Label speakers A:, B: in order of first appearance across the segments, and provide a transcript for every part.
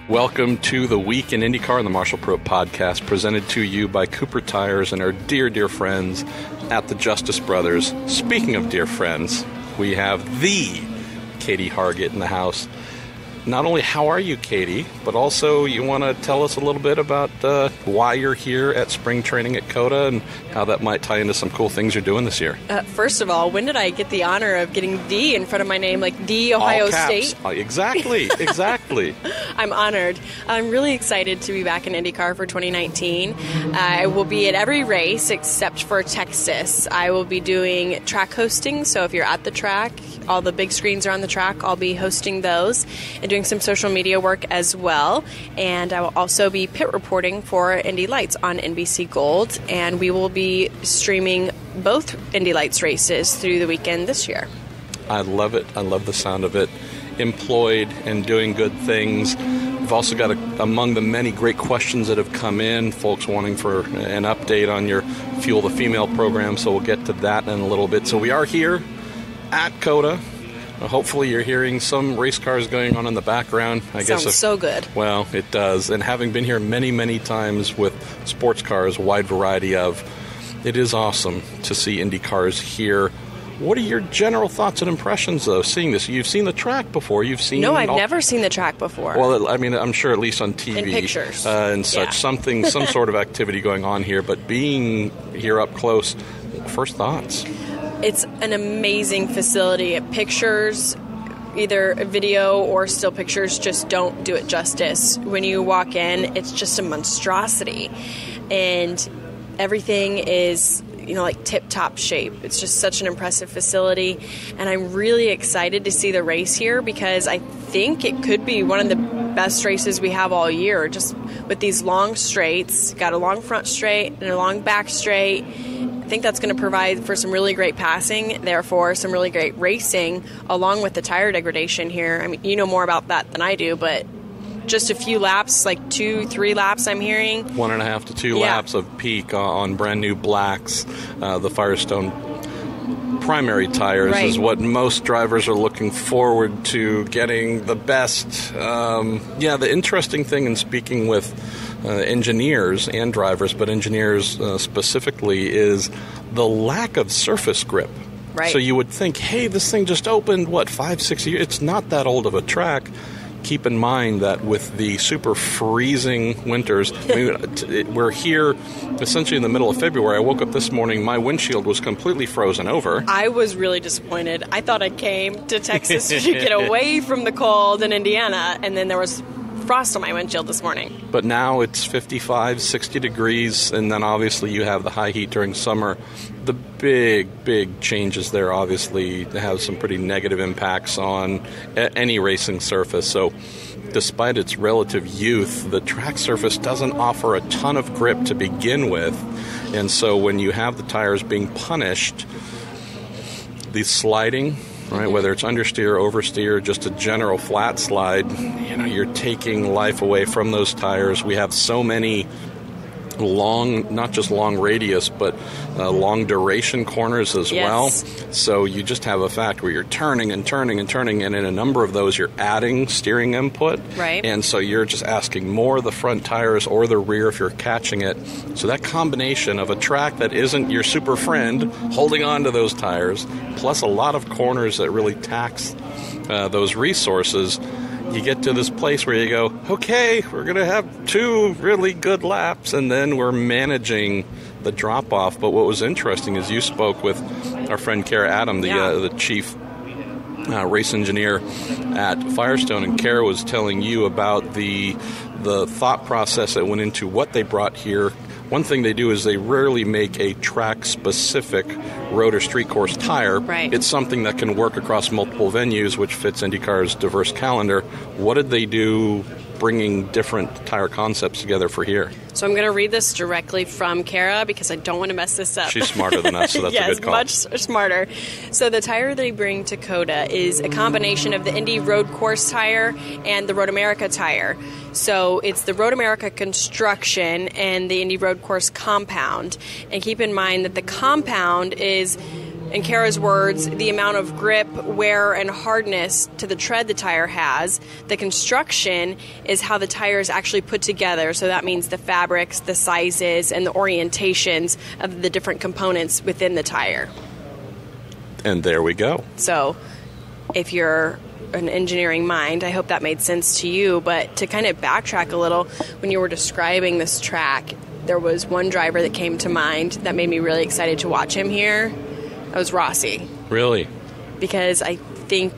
A: Welcome to the Week in IndyCar and the Marshall Pruett podcast, presented to you by Cooper Tires and our dear, dear friends at the Justice Brothers. Speaking of dear friends, we have the Katie Hargitt in the house. Not only how are you, Katie, but also you want to tell us a little bit about why you're here at spring training at COTA and how that might tie into some cool things you're doing this year.
B: First of all, when did I get the honor of getting D in front of my name, like D Ohio State?
A: Exactly.
B: I'm honored. I'm really excited to be back in IndyCar for 2019. I will be at every race except for Texas. I will be doing track hosting, so if you're at the track, all the big screens are on the track, I'll be hosting those and doing some social media work as well. And I will also be pit reporting for Indy Lights on NBC Gold, and we will be streaming both Indy Lights races through the weekend this year.
A: I love it. I love the sound of it. Employed and doing good things. We've also got among the many great questions that have come in, folks wanting for an update on your Fuel the Female program, so we'll get to that in a little bit. So we are here at COTA. Hopefully you're hearing some race cars going on in the background.
B: Sounds so good.
A: Well, it does. And having been here many, many times with sports cars, a wide variety of, it is awesome to see Indy cars here. What are your general thoughts and impressions, though, seeing this? You've seen the track before.
B: No, I've never seen the track before.
A: Well, I mean, I'm sure at least on TV.
B: In pictures.
A: And such. Yeah. Some sort of activity going on here. But being here up close, first thoughts?
B: It's an amazing facility. Pictures, either video or still pictures, just don't do it justice. When you walk in, it's just a monstrosity. And everything is, like tip-top shape. It's just such an impressive facility. And I'm really excited to see the race here because I think it could be one of the best races we have all year. Just with these long straights, got a long front straight and a long back straight. I think that's going to provide for some really great passing, therefore some really great racing, along with the tire degradation here. I mean, you know more about that than I do, but just a few laps, like 2-3 laps I'm hearing.
A: 1.5 to 2 laps of peak on brand new blacks. The Firestone primary tires is what most drivers are looking forward to, getting the best. The interesting thing in speaking with engineers and drivers, but engineers specifically, is the lack of surface grip.
B: Right.
A: So you would think, hey, this thing just opened, 5-6 years? It's not that old of a track. Keep in mind that with the super freezing winters, we're here essentially in the middle of February. I woke up this morning, my windshield was completely frozen over.
B: I was really disappointed. I thought I came to Texas to get away from the cold in Indiana, and then there was frost on my windshield this morning.
A: But now it's 55, 60 degrees, and then obviously you have the high heat during summer. The big changes there obviously have some pretty negative impacts on any racing surface. So despite its relative youth, the track surface doesn't offer a ton of grip to begin with. And so when you have the tires being punished, the sliding, right, whether it's understeer, oversteer, just a general flat slide, you're taking life away from those tires. We have so many long, not just long radius, but long duration corners as well. So you just have a fact where you're turning, and in a number of those you're adding steering input.
B: Right.
A: And so you're just asking more of the front tires or the rear if you're catching it. So that combination of a track that isn't your super friend holding on to those tires, plus a lot of corners that really tax those resources, you get to this place where you go, okay, we're going to have 2 really good laps, and then we're managing the drop-off. But what was interesting is you spoke with our friend Kara Adam, the chief race engineer at Firestone, and Kara was telling you about the thought process that went into what they brought here. One thing they do is they rarely make a track-specific road or street course tire.
B: Right.
A: It's something that can work across multiple venues, which fits IndyCar's diverse calendar. What did they do bringing different tire concepts together for here?
B: So I'm going to read this directly from Kara because I don't want to mess this up.
A: She's smarter than us, so that's a good call.
B: Yes, much smarter. So the tire they bring to COTA is a combination of the Indy Road Course tire and the Road America tire. So it's the Road America construction and the Indy Road Course compound. And keep in mind that the compound is in Kara's words, the amount of grip, wear, and hardness to the tread the tire has. The construction is how the tire is actually put together. So that means the fabrics, the sizes, and the orientations of the different components within the tire.
A: And there we go.
B: So if you're an engineering mind, I hope that made sense to you. But to kind of backtrack a little, when you were describing this track, there was one driver that came to mind that made me really excited to watch him here. That was Rossi.
A: Really?
B: Because I think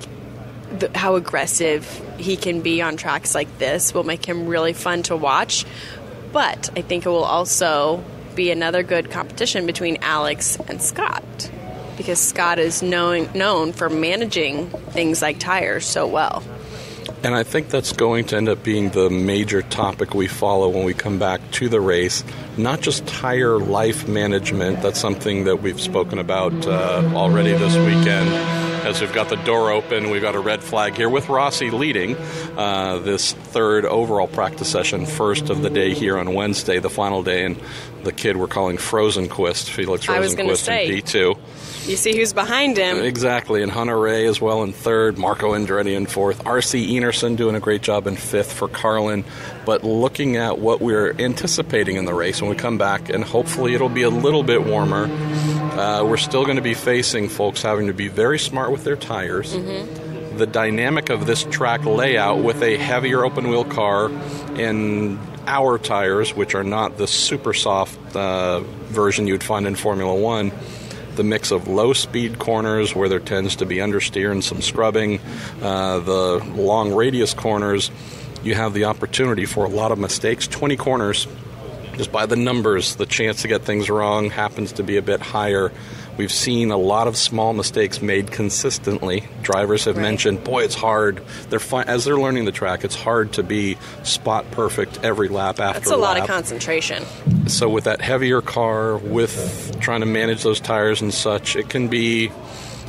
B: how aggressive he can be on tracks like this will make him really fun to watch. But I think it will also be another good competition between Alex and Scott, because Scott is known for managing things like tires so well.
A: And I think that's going to end up being the major topic we follow when we come back to the race. Not just tire life management. That's something that we've spoken about already this weekend. As we've got the door open, we've got a red flag here with Rossi leading this third overall practice session, first of the day here on Wednesday, the final day, and the kid we're calling Felix Rosenquist in P2.
B: You see who's behind him.
A: Exactly, and Hunter Ray as well in third, Marco Andretti in fourth, R.C. Enerson doing a great job in fifth for Carlin. But looking at what we're anticipating in the race when we come back, and hopefully it'll be a little bit warmer, we're still going to be facing folks having to be very smart with their tires. Mm-hmm. The dynamic of this track layout with a heavier open-wheel car and our tires, which are not the super soft version you'd find in Formula One, the mix of low-speed corners where there tends to be understeer and some scrubbing, the long radius corners, you have the opportunity for a lot of mistakes. 20 corners, just by the numbers, the chance to get things wrong happens to be a bit higher. We've seen a lot of small mistakes made consistently. Drivers have mentioned, boy, it's hard. As they're learning the track, it's hard to be spot perfect every lap after lap.
B: That's a lot of concentration.
A: So with that heavier car, with trying to manage those tires and such, it can be,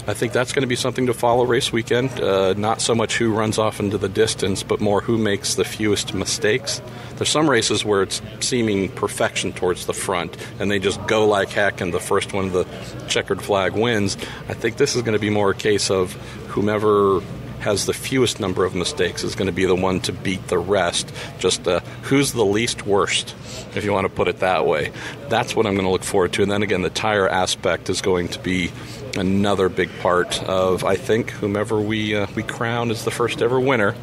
A: I think that's going to be something to follow race weekend. Not so much who runs off into the distance, but more who makes the fewest mistakes. There's some races where it's seeming perfection towards the front, and they just go like heck, and the first one, the checkered flag, wins. I think this is going to be more a case of whomever has the fewest number of mistakes is going to be the one to beat the rest. Just who's the least worst, if you want to put it that way. That's what I'm going to look forward to. And then again, the tire aspect is going to be another big part of, I think, whomever we crown as the first ever winner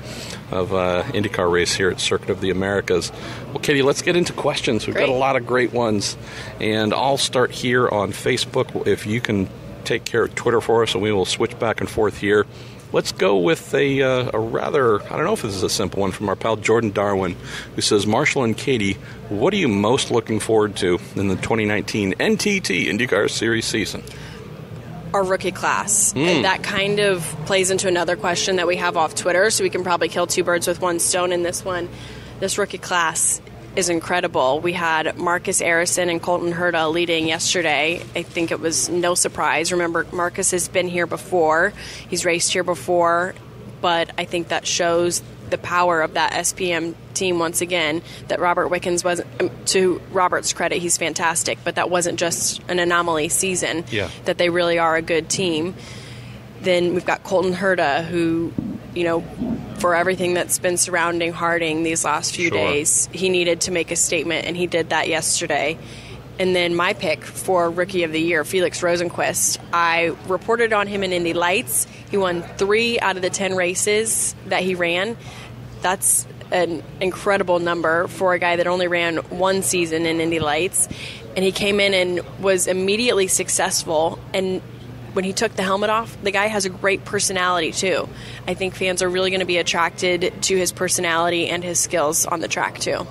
A: of IndyCar race here at Circuit of the Americas. Well, Katie, let's get into questions. We've got a lot of great ones, and I'll start here on Facebook. If you can take care of Twitter for us, and we will switch back and forth here. Let's go with a rather, I don't know if this is a simple one, from our pal Jordan Darwin, who says, Marshall and Katie, what are you most looking forward to in the 2019 NTT IndyCar Series season?
B: Our rookie class. And that kind of plays into another question that we have off Twitter, so we can probably kill two birds with one stone in this one. This rookie class is incredible. We had Marcus Arison and Colton Herta leading yesterday. I think it was no surprise. Remember, Marcus has been here before. He's raced here before, but I think that shows the power of that SPM team once again, that Robert Wickens wasn't, to Robert's credit, he's fantastic, but that wasn't just an anomaly season, that they really are a good team. Then we've got Colton Herta, who, you know, for everything that's been surrounding Harding these last few days, he needed to make a statement, and he did that yesterday. And then my pick for Rookie of the Year, Felix Rosenquist. I reported on him in Indy Lights. He won 3 out of the 10 races that he ran. That's an incredible number for a guy that only ran 1 season in Indy Lights. And he came in and was immediately successful. And when he took the helmet off, the guy has a great personality too. I think fans are really going to be attracted to his personality and his skills on the track too.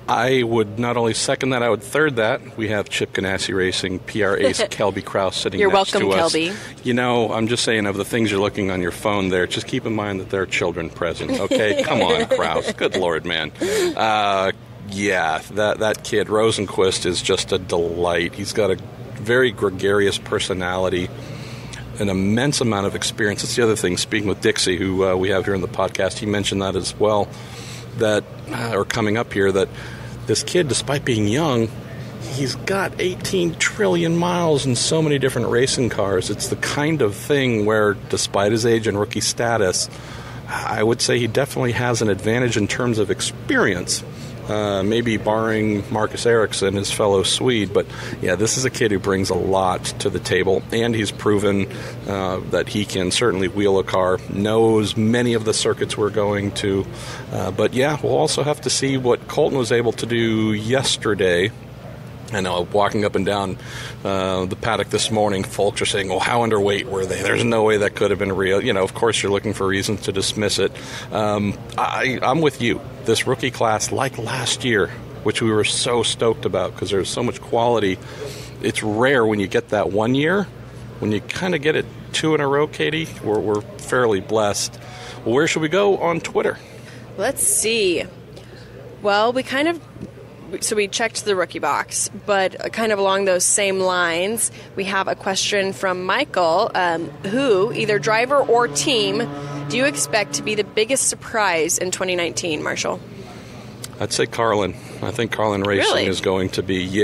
A: I would not only second that, I would third that. We have Chip Ganassi Racing, PR ace Kelby Krause sitting next to us.
B: You're welcome, Kelby.
A: You know, I'm just saying, of the things you're looking on your phone there, just keep in mind that there are children present, okay? Come on, Krause. Good Lord, man. Yeah, that kid, Rosenquist, is just a delight. He's got a very gregarious personality, an immense amount of experience. That's the other thing. Speaking with Dixie, who we have here in the podcast, he mentioned that as well, that, or coming up here, that this kid, despite being young, he's got 18 trillion miles in so many different racing cars. It's the kind of thing where, despite his age and rookie status, I would say he definitely has an advantage in terms of experience. Maybe barring Marcus Ericsson, his fellow Swede. But, yeah, this is a kid who brings a lot to the table, and he's proven that he can certainly wheel a car, knows many of the circuits we're going to. But, yeah, we'll also have to see what Colton was able to do yesterday. I know, walking up and down the paddock this morning, folks are saying, well, how underweight were they? There's no way that could have been real. You know, of course, you're looking for reasons to dismiss it. I'm with you. This rookie class, like last year, which we were so stoked about because there's so much quality, it's rare when you get that one year. When you kind of get it 2 in a row, Katie, we're fairly blessed. Well, where should we go on Twitter?
B: Let's see. Well, we checked the rookie box, but kind of along those same lines, we have a question from Michael, who, either driver or team, do you expect to be the biggest surprise in 2019, Marshall?
A: I'd say Carlin. I think Carlin Racing is going to be,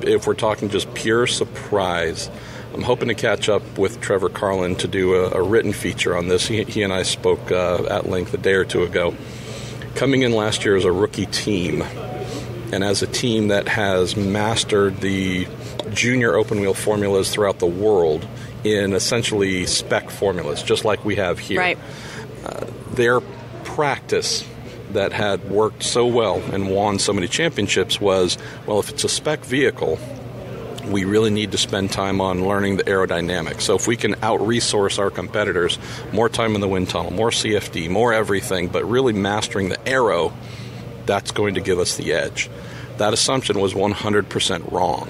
A: if we're talking just pure surprise. I'm hoping to catch up with Trevor Carlin to do a written feature on this. He and I spoke at length a day or two ago. Coming in last year as a rookie team, and as a team that has mastered the junior open-wheel formulas throughout the world in essentially spec formulas, just like we have here.
B: Right.
A: Their practice that had worked so well and won so many championships was, well, if it's a spec vehicle, we really need to spend time on learning the aerodynamics. So if we can out-resource our competitors, more time in the wind tunnel, more CFD, more everything, but really mastering the aero, that's going to give us the edge. That assumption was 100% wrong.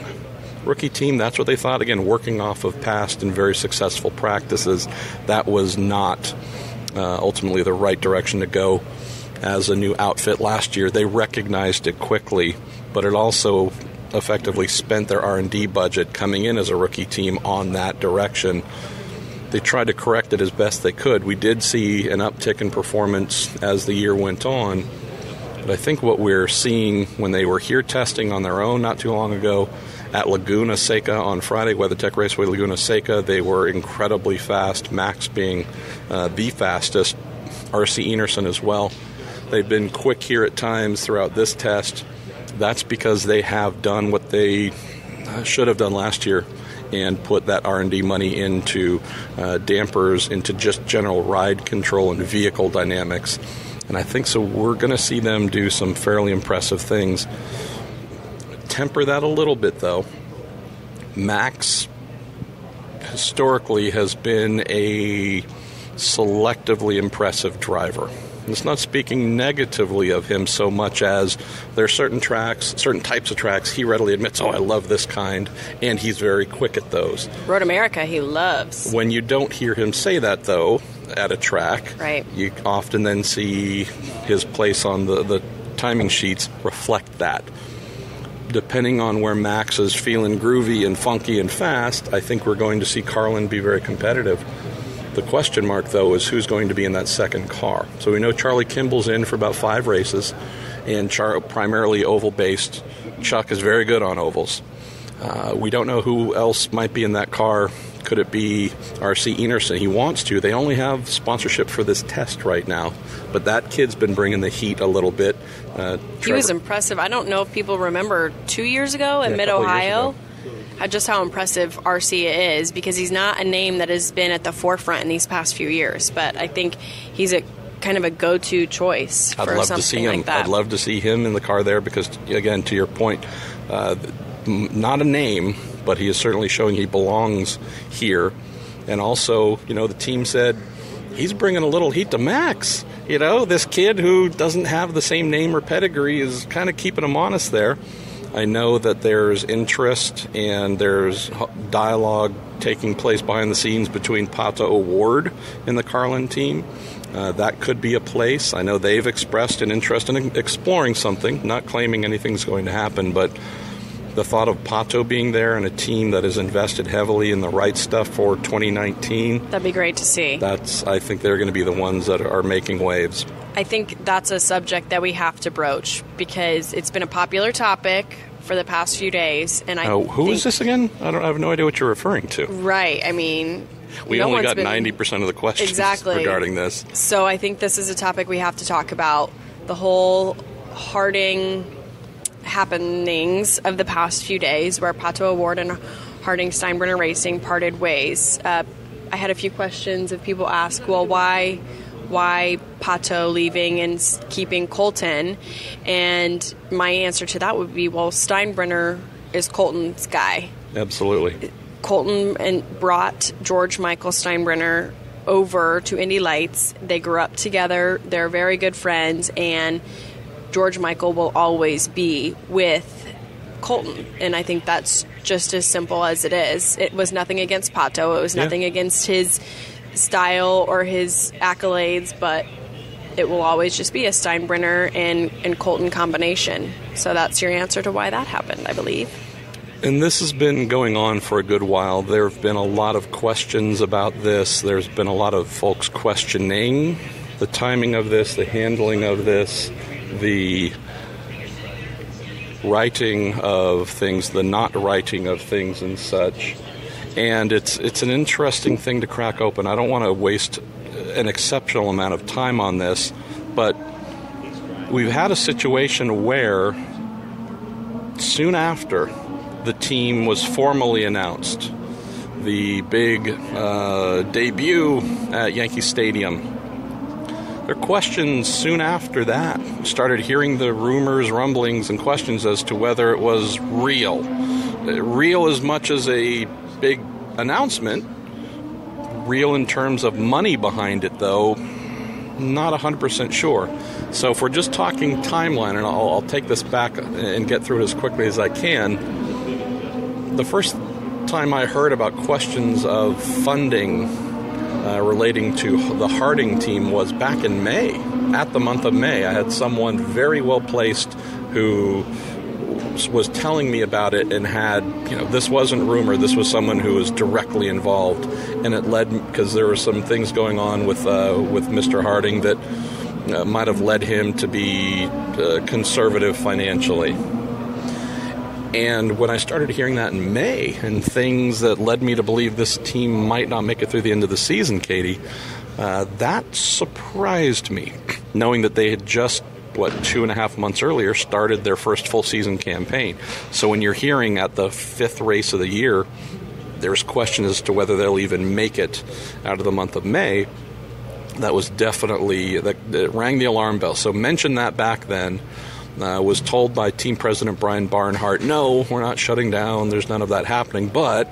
A: Rookie team, that's what they thought. Again, working off of past and very successful practices, that was not ultimately the right direction to go. As a new outfit last year, they recognized it quickly, but it also effectively spent their R&D budget coming in as a rookie team on that direction. They tried to correct it as best they could. We did see an uptick in performance as the year went on. But I think what we're seeing when they were here testing on their own not too long ago at Laguna Seca on Friday, WeatherTech Raceway Laguna Seca, they were incredibly fast, Max being the fastest, R.C. Enerson as well. They've been quick here at times throughout this test. That's because they have done what they should have done last year and put that R&D money into dampers, into just general ride control and vehicle dynamics. And I think so we're going to see them do some fairly impressive things. Temper that a little bit, though. Max historically has been a selectively impressive driver. It's not speaking negatively of him so much as there are certain tracks, certain types of tracks he readily admits, I love this kind, and he's very quick at those.
B: Road America he loves.
A: When you don't hear him say that, though, at a track,
B: right,
A: you often then see his place on the timing sheets reflect that. Depending on where Max is feeling groovy and funky and fast, I think we're going to see Carlin be very competitive. The question mark, though, is who's going to be in that second car. So we know Charlie Kimball's in for about 5 races, and primarily oval-based. Chuck is very good on ovals. We don't know who else might be in that car. Could it be R.C. Enerson? He wants to. They only have sponsorship for this test right now, but that kid's been bringing the heat a little bit.
B: He was impressive. I don't know if people remember 2 years ago in Mid-Ohio. Just how impressive RC is, because he's not a name that has been at the forefront in these past few years, but I think he's a kind of a go-to choice for something like that.
A: I'd love to see him in the car there because, again, to your point, not a name, but he is certainly showing he belongs here. And also, the team said he's bringing a little heat to Max. This kid who doesn't have the same name or pedigree is kind of keeping him honest there. I know that there's interest and there's dialogue taking place behind the scenes between Pato O'Ward and the Carlin team. That could be a place. I know they've expressed an interest in exploring something, not claiming anything's going to happen, but the thought of Pato being there and a team that has invested heavily in the right stuff for 2019.
B: That'd be great to see.
A: I think they're going to be the ones that are making waves.
B: I think that's a subject that we have to broach because it's been a popular topic for the past few days. And
A: who is this again? I have no idea what you're referring to.
B: Right. I mean,
A: we only got 90% of the questions regarding this.
B: So I think this is a topic we have to talk about. The whole Harding happenings of the past few days, where Pato O'Ward and Harding Steinbrenner Racing parted ways. I had a few questions of people ask, well, why Pato leaving and keeping Colton? And my answer to that would be, well, Steinbrenner is Colton's guy.
A: Absolutely.
B: Colton brought George Michael Steinbrenner over to Indy Lights. They grew up together. They're very good friends, and George Michael will always be with Colton. And I think that's just as simple as it is. It was nothing against Pato. It was nothing against his style or his accolades, but it will always just be a Steinbrenner and Colton combination. So that's your answer to why that happened, I believe.
A: And this has been going on for a good while. There have been a lot of questions about this. There's been a lot of folks questioning the timing of this, the handling of this, the writing of things, the not writing of things and such. And it's an interesting thing to crack open. I don't want to waste an exceptional amount of time on this, but we've had a situation where soon after the team was formally announced, the big debut at Yankee Stadium, there were questions soon after that. Started hearing the rumors, rumblings, and questions as to whether it was real. Real as much as a big announcement. Real in terms of money behind it, though, not 100% sure. So if we're just talking timeline, and I'll take this back and get through it as quickly as I can, the first time I heard about questions of funding relating to the Harding team was back in May, at the month of May. I had someone very well placed who was telling me about it and had, this wasn't rumor, this was someone who was directly involved. And it led, because there were some things going on with Mr. Harding that might have led him to be conservative financially. And when I started hearing that in May, and things that led me to believe this team might not make it through the end of the season, Katie, that surprised me, knowing that they had just, 2.5 months earlier, started their first full season campaign. So when you're hearing at the 5th race of the year, there's questions as to whether they'll even make it out of the month of May, that was definitely, that rang the alarm bell. So mention that back then. Was told by team president Brian Barnhart, no, we're not shutting down, there's none of that happening, but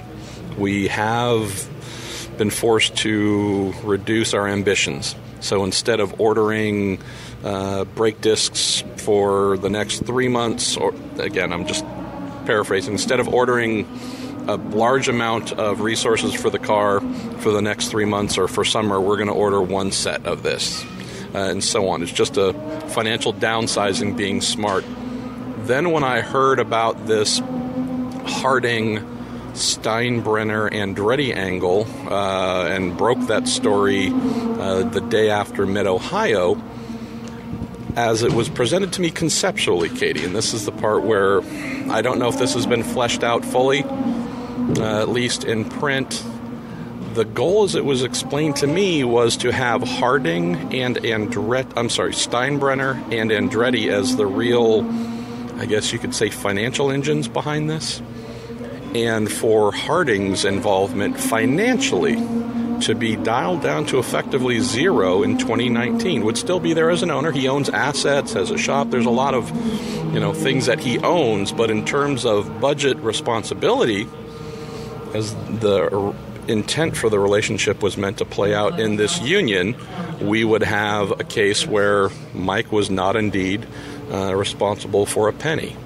A: we have been forced to reduce our ambitions. So instead of ordering brake discs for the next 3 months, or again, I'm just paraphrasing, instead of ordering a large amount of resources for the car for the next 3 months or for summer, we're going to order one set of this. And so on. It's just a financial downsizing, being smart. Then when I heard about this Harding, Steinbrenner, Andretti angle and broke that story the day after Mid-Ohio, as it was presented to me conceptually, Katie, and this is the part where I don't know if this has been fleshed out fully, at least in print. The goal, as it was explained to me, was to have Harding and Steinbrenner and Andretti as the real, I guess you could say, financial engines behind this. And for Harding's involvement financially to be dialed down to effectively zero in 2019. Would still be there as an owner. He owns assets, has a shop. There's a lot of, things that he owns. But in terms of budget responsibility, as the intent for the relationship was meant to play out in this union, we would have a case where Mike was not indeed responsible for a penny.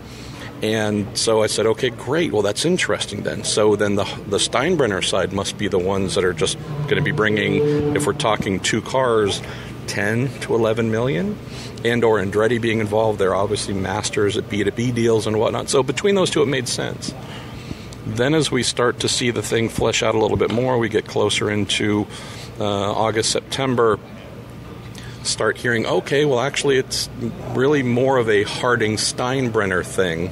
A: And so I said, okay, great. Well, that's interesting then. So then the Steinbrenner side must be the ones that are just going to be bringing, if we're talking 2 cars, 10 to 11 million. And or Andretti being involved, they're obviously masters at B2B deals and whatnot. So between those two, it made sense. Then as we start to see the thing flesh out a little bit more, we get closer into August, September, start hearing, okay, well, actually it's really more of a Harding-Steinbrenner thing.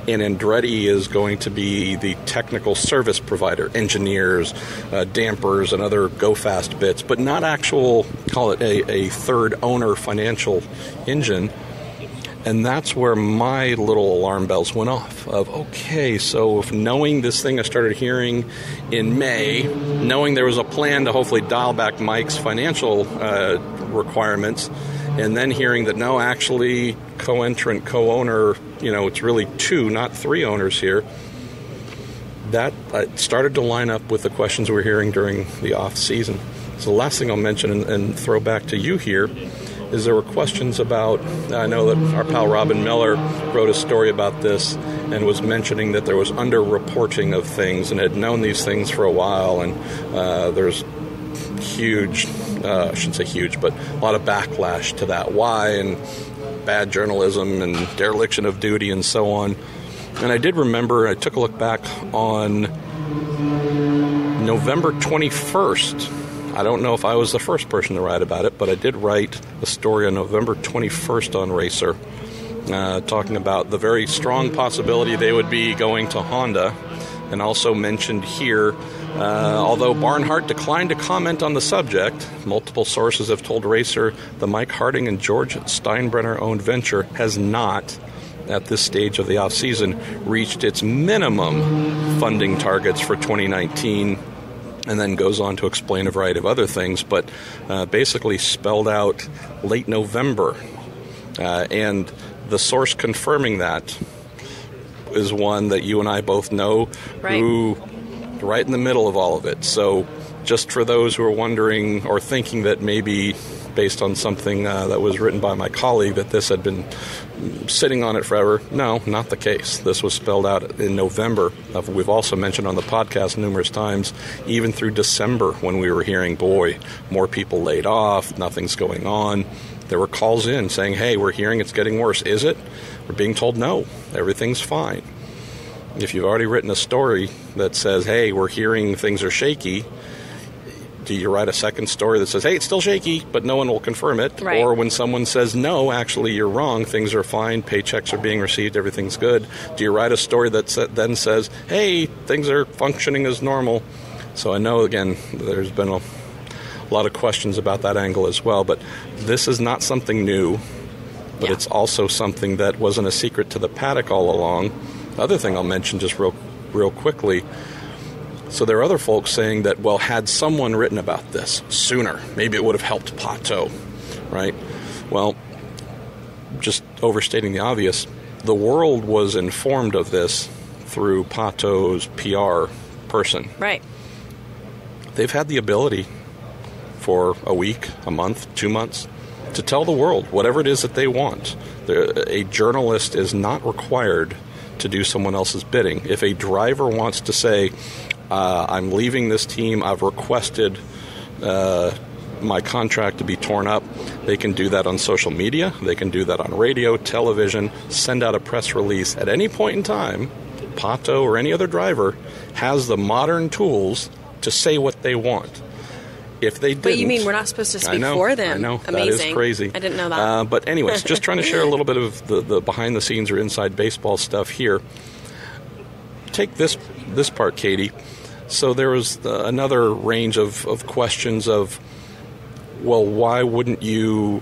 A: And Andretti is going to be the technical service provider, engineers, dampers, and other go-fast bits, but not actual, call it a third owner financial engine. And that's where my little alarm bells went off of, okay, so if knowing this thing I started hearing in May, knowing there was a plan to hopefully dial back Mike's financial requirements, and then hearing that no, actually co-entrant, co-owner, it's really 2, not 3 owners here, that started to line up with the questions we're hearing during the off season. So the last thing I'll mention and throw back to you here is there were questions about, I know that our pal Robin Miller wrote a story about this and was mentioning that there was under-reporting of things and had known these things for a while, and there's huge, I shouldn't say huge, but a lot of backlash to that. Why? And bad journalism and dereliction of duty and so on. And I did remember, I took a look back on November 21st. I don't know if I was the first person to write about it, but I did write a story on November 21st on Racer, talking about the very strong possibility they would be going to Honda, and also mentioned here, although Barnhart declined to comment on the subject, multiple sources have told Racer the Mike Harding and George Steinbrenner-owned venture has not, at this stage of the offseason, reached its minimum funding targets for 2019, and then goes on to explain a variety of other things, but basically spelled out late November. And the source confirming that is one that you and I both know,
B: right,
A: who right in the middle of all of it. So just for those who are wondering or thinking that maybe based on something that was written by my colleague that this had been sitting on it forever, no, not the case. This was spelled out in November. We've also mentioned on the podcast numerous times, even through December when we were hearing, boy, more people laid off, nothing's going on. There were calls in saying, hey, we're hearing it's getting worse. Is it? We're being told no, everything's fine. If you've already written a story that says, hey, we're hearing things are shaky, do you write a second story that says, hey, it's still shaky, but no one will confirm it?
B: Right.
A: Or when someone says, no, actually, you're wrong, things are fine, paychecks are being received, everything's good, do you write a story that then says, hey, things are functioning as normal? So I know, again, there's been a lot of questions about that angle as well, but this is not something new, but it's also something that wasn't a secret to the paddock all along. The other thing I'll mention just real quickly, so there are other folks saying that, well, had someone written about this sooner, maybe it would have helped Pato, right? Well, just overstating the obvious, the world was informed of this through Pato's PR person.
B: Right.
A: They've had the ability for a week, a month, 2 months, to tell the world whatever it is that they want. A journalist is not required to do someone else's bidding. If a driver wants to say, I'm leaving this team, I've requested my contract to be torn up, they can do that on social media, they can do that on radio, television, send out a press release at any point in time. Pato or any other driver has the modern tools to say what they want. If they didn't...
B: But you mean we're not supposed to speak for them?
A: I know.
B: Amazing.
A: That is crazy.
B: I didn't know that.
A: But anyways, just trying to share a little bit of the behind-the-scenes or inside baseball stuff here. Take this part, Katie. So there was another range of questions of, well, why wouldn't you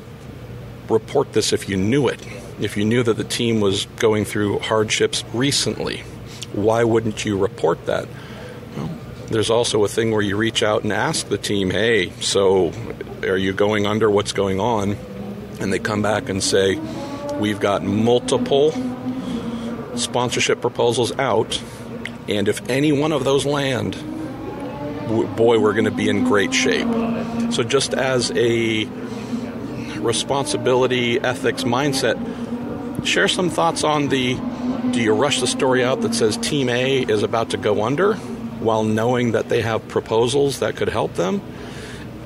A: report this if you knew it? If you knew that the team was going through hardships recently, why wouldn't you report that? Well, there's also a thing where you reach out and ask the team, hey, so are you going under? What's going on? And they come back and say, we've got multiple sponsorship proposals out, and if any one of those land, boy, we're going to be in great shape. So just as a responsibility, ethics mindset, share some thoughts on do you rush the story out that says Team A is about to go under while knowing that they have proposals that could help them?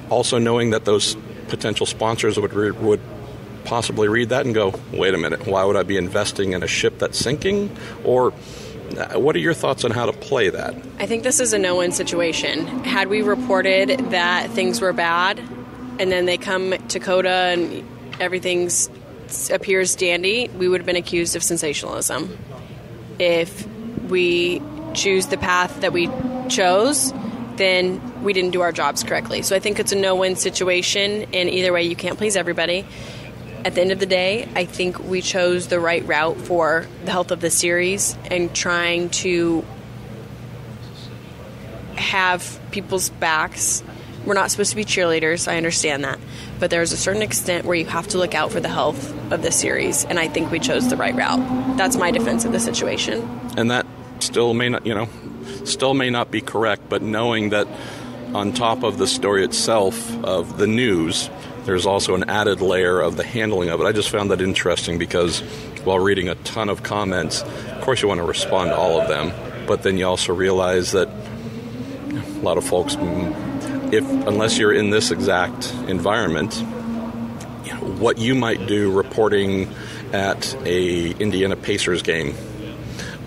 A: Also knowing that those potential sponsors would possibly read that and go, wait a minute, why would I be investing in a ship that's sinking? Or what are your thoughts on how to play that?
B: I think this is a no-win situation. Had we reported that things were bad and then they come to COTA and everything appears dandy, we would have been accused of sensationalism. If we choose the path that we chose, then we didn't do our jobs correctly. So I think it's a no-win situation, and either way, you can't please everybody. At the end of the day, I think we chose the right route for the health of the series and trying to have people's backs. We're not supposed to be cheerleaders, I understand that. But there's a certain extent where you have to look out for the health of the series, and I think we chose the right route. That's my defense of the situation.
A: And that still may not be correct, but knowing that on top of the story itself of the news, there's also an added layer of the handling of it. I just found that interesting because while reading a ton of comments, of course you want to respond to all of them, but then you also realize that a lot of folks, unless you're in this exact environment, what you might do reporting at a Indiana Pacers game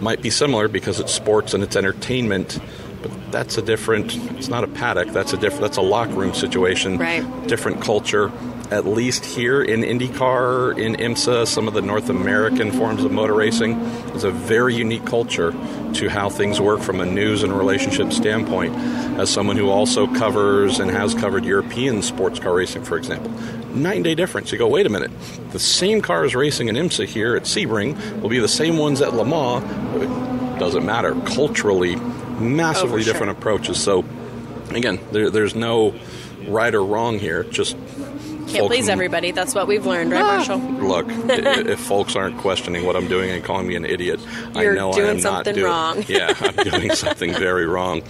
A: might be similar because it's sports and it's entertainment, but that's it's not a paddock, that's a locker room situation,
B: right.
A: Different culture. At least here in IndyCar, in IMSA, some of the North American forms of motor racing, is a very unique culture to how things work from a news and relationship standpoint. As someone who also covers and has covered European sports car racing, for example, night and day difference. You go, wait a minute, the same cars racing in IMSA here at Sebring will be the same ones at Le Mans. It doesn't matter. Culturally, massively different approaches. So, again, there's no right or wrong here. Just
B: can't please everybody. That's what we've learned, right, Marshall?
A: Look, if folks aren't questioning what I'm doing and calling me an idiot, I know I am not doing
B: wrong.
A: Yeah, I'm doing something very wrong.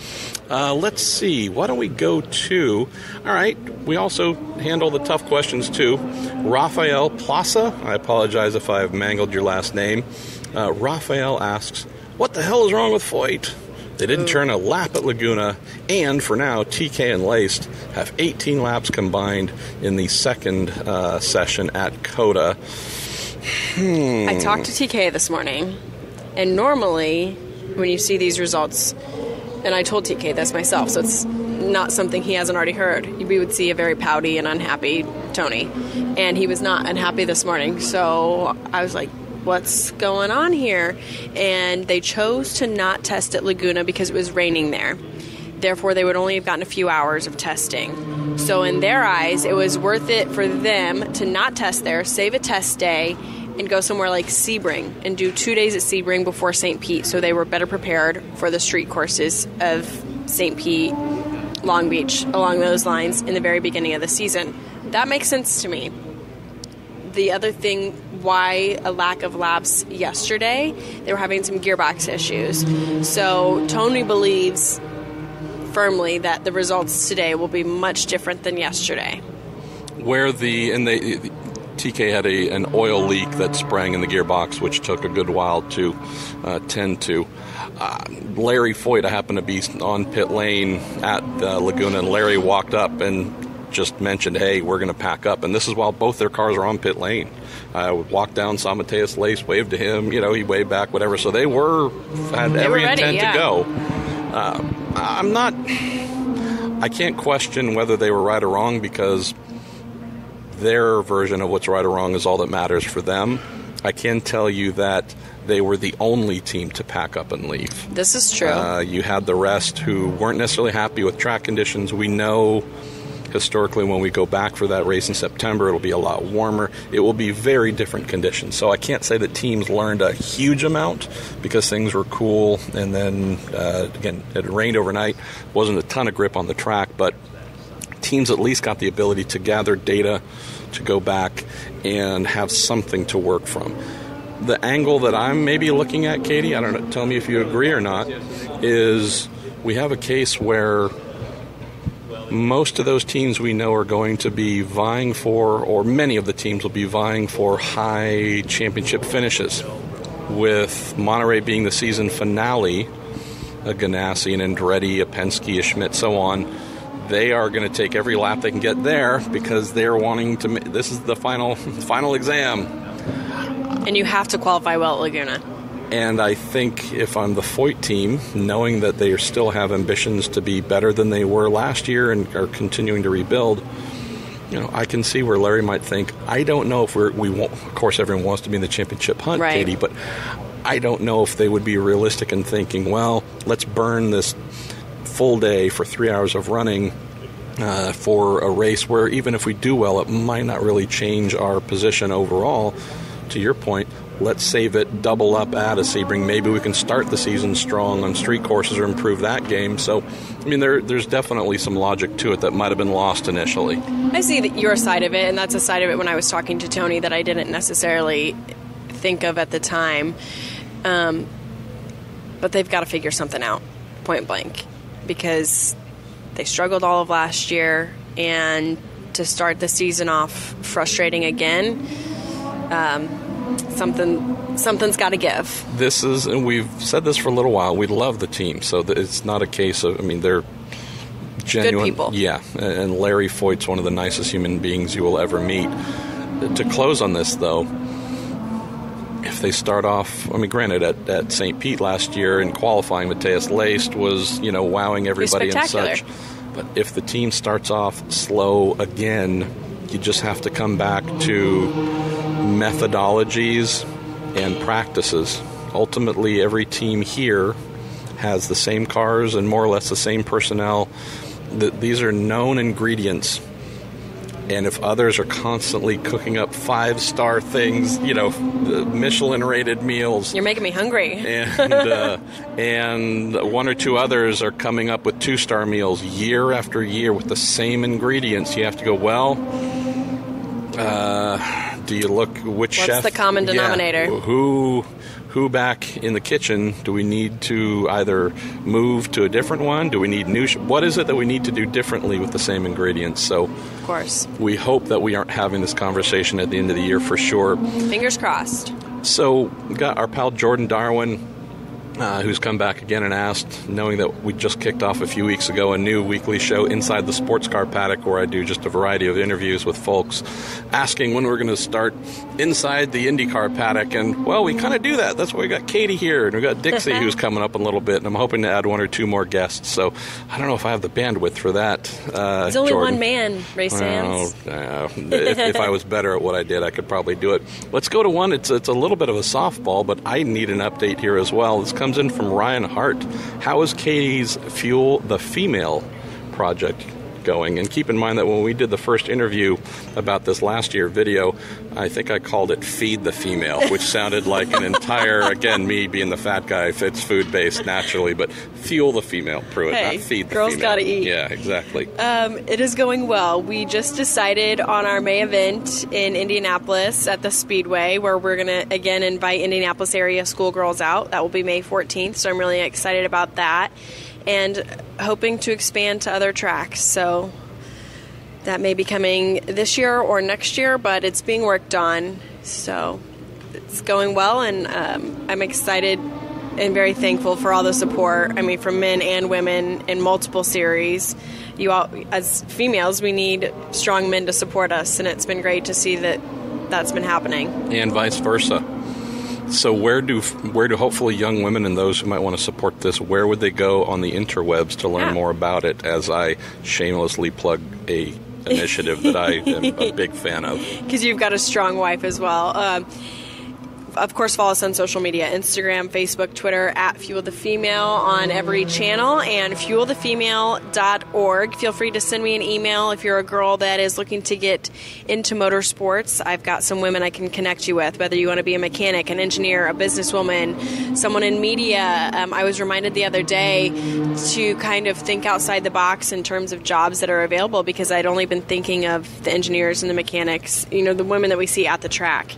A: Let's see. Why don't we go to... All right, we also handle the tough questions, too. Rafael Plaza. I apologize if I've mangled your last name. Rafael asks, what the hell is wrong with Foyt? They didn't turn a lap at Laguna, and for now, TK and Laced have 18 laps combined in the second session at COTA.
B: I talked to TK this morning, and normally when you see these results, and I told TK this myself, so it's not something he hasn't already heard, we would see a very pouty and unhappy Tony, and he was not unhappy this morning, so I was like, what's going on here? And they chose to not test at Laguna because it was raining there. Therefore, they would only have gotten a few hours of testing. So in their eyes, it was worth it for them to not test there, save a test day, and go somewhere like Sebring and do 2 days at Sebring before St. Pete, so they were better prepared for the street courses of St. Pete, Long Beach, along those lines in the very beginning of the season. That makes sense to me. The other thing, why a lack of laps yesterday, they were having some gearbox issues. So Tony believes firmly that the results today will be much different than yesterday.
A: TK had an oil leak that sprang in the gearbox, which took a good while to tend to. Larry Foyt happened to be on pit lane at Laguna, and Larry walked up and just mentioned, hey, we're going to pack up. And this is while both their cars are on pit lane. I walked down, saw Mateus Lace, waved to him, he waved back, whatever. So they had every intent to go. I can't question whether they were right or wrong because their version of what's right or wrong is all that matters for them. I can tell you that they were the only team to pack up and leave.
B: This is true.
A: You had the rest who weren't necessarily happy with track conditions. We know historically when we go back for that race in September, it'll be a lot warmer. It will be very different conditions. So I can't say that teams learned a huge amount because things were cool. And then, again, it rained overnight. Wasn't a ton of grip on the track, but teams at least got the ability to gather data, to go back and have something to work from. The angle that I'm maybe looking at, Katie, I don't know, tell me if you agree or not, is we have a case where most of those teams we know are going to be vying for, or many of the teams will be vying for high championship finishes. With Monterey being the season finale, a Ganassi, an Andretti, a Penske, a Schmidt, so on, they are going to take every lap they can get there because they're wanting to. This is the final exam.
B: And you have to qualify well at Laguna.
A: And I think if I'm the Foyt team, knowing that they still have ambitions to be better than they were last year and are continuing to rebuild, I can see where Larry might think, I don't know if we won't. Of course, everyone wants to be in the championship hunt,
B: right.
A: Katie, but I don't know if they would be realistic in thinking, well, let's burn this full day for 3 hours of running for a race where even if we do well, it might not really change our position overall. To your point, let's save it, double up at a Sebring. Maybe we can start the season strong on street courses or improve that game. So, there's definitely some logic to it that might have been lost initially.
B: I see your side of it, and that's a side of it when I was talking to Tony that I didn't necessarily think of at the time. But they've got to figure something out, point blank, because they struggled all of last year, and to start the season off frustrating again, something's got to give.
A: This is, and we've said this for a little while, we love the team, so it's not a case of, they're genuine.
B: Good people.
A: Yeah, and Larry Foyt's one of the nicest human beings you will ever meet. To close on this, though, if they start off, granted, at St. Pete last year in qualifying, Mateus Laced was, wowing everybody and such. But if the team starts off slow again, you just have to come back to methodologies and practices. Ultimately, every team here has the same cars and more or less the same personnel. These are known ingredients. And if others are constantly cooking up 5-star things, Michelin-rated meals.
B: You're making me hungry.
A: And one or two others are coming up with 2-star meals year after year with the same ingredients. You have to go, well, do you look which chef?
B: What's the common denominator?
A: Who back in the kitchen do we need to either move to a different one? Do we need new? What is it that we need to do differently with the same ingredients? So,
B: of course,
A: we hope that we aren't having this conversation at the end of the year for sure.
B: Fingers crossed.
A: So, we got our pal Jordan Darwin, who's come back again and asked, knowing that we just kicked off a few weeks ago a new weekly show Inside the Sports Car Paddock, where I do just a variety of interviews with folks, asking when we're going to start Inside the IndyCar Paddock. And, well, we kind of do that. That's why we got Katie here, and we got Dixie who's coming up in a little bit, and I'm hoping to add one or two more guests. So I don't know if I have the bandwidth for that.
B: It's only
A: Jordan.
B: one man, race fans.
A: If I was better at what I did, I could probably do it. Let's go to one. It's a little bit of a softball, but I need an update here as well. This comes in from Ryan Hart. How is Katie's Fuel the Female project going? And keep in mind that when we did the first interview about this last year video, I think I called it Feed the Female, which sounded like an entire, again, me being the fat guy, it's food-based naturally, but Fuel the Female, Pruett,
B: hey,
A: not Feed the
B: girls
A: Female.
B: Gotta eat.
A: Yeah, exactly.
B: It is going well. We just decided on our May event in Indianapolis at the Speedway, where we're going to, again, invite Indianapolis area schoolgirls out. That will be May 14th, so I'm really excited about that. And hoping to expand to other tracks. So that may be coming this year or next year, but it's being worked on. So it's going well, and I'm excited and very thankful for all the support. From men and women in multiple series. You all, as females, we need strong men to support us, and it's been great to see that that's been happening. And
A: vice versa. So where do hopefully young women and those who might want to support this, where would they go on the interwebs to learn more about it, as I shamelessly plug a initiative that I am a big fan of? Because
B: you've got a strong wife as well. Of course, follow us on social media, Instagram, Facebook, Twitter, at Fuel the Female on every channel, and fuelthefemale.org. Feel free to send me an email if you're a girl that is looking to get into motorsports. I've got some women I can connect you with, whether you want to be a mechanic, an engineer, a businesswoman, someone in media. I was reminded the other day to kind of think outside the box in terms of jobs that are available, because I'd only been thinking of the engineers and the mechanics, the women that we see at the track.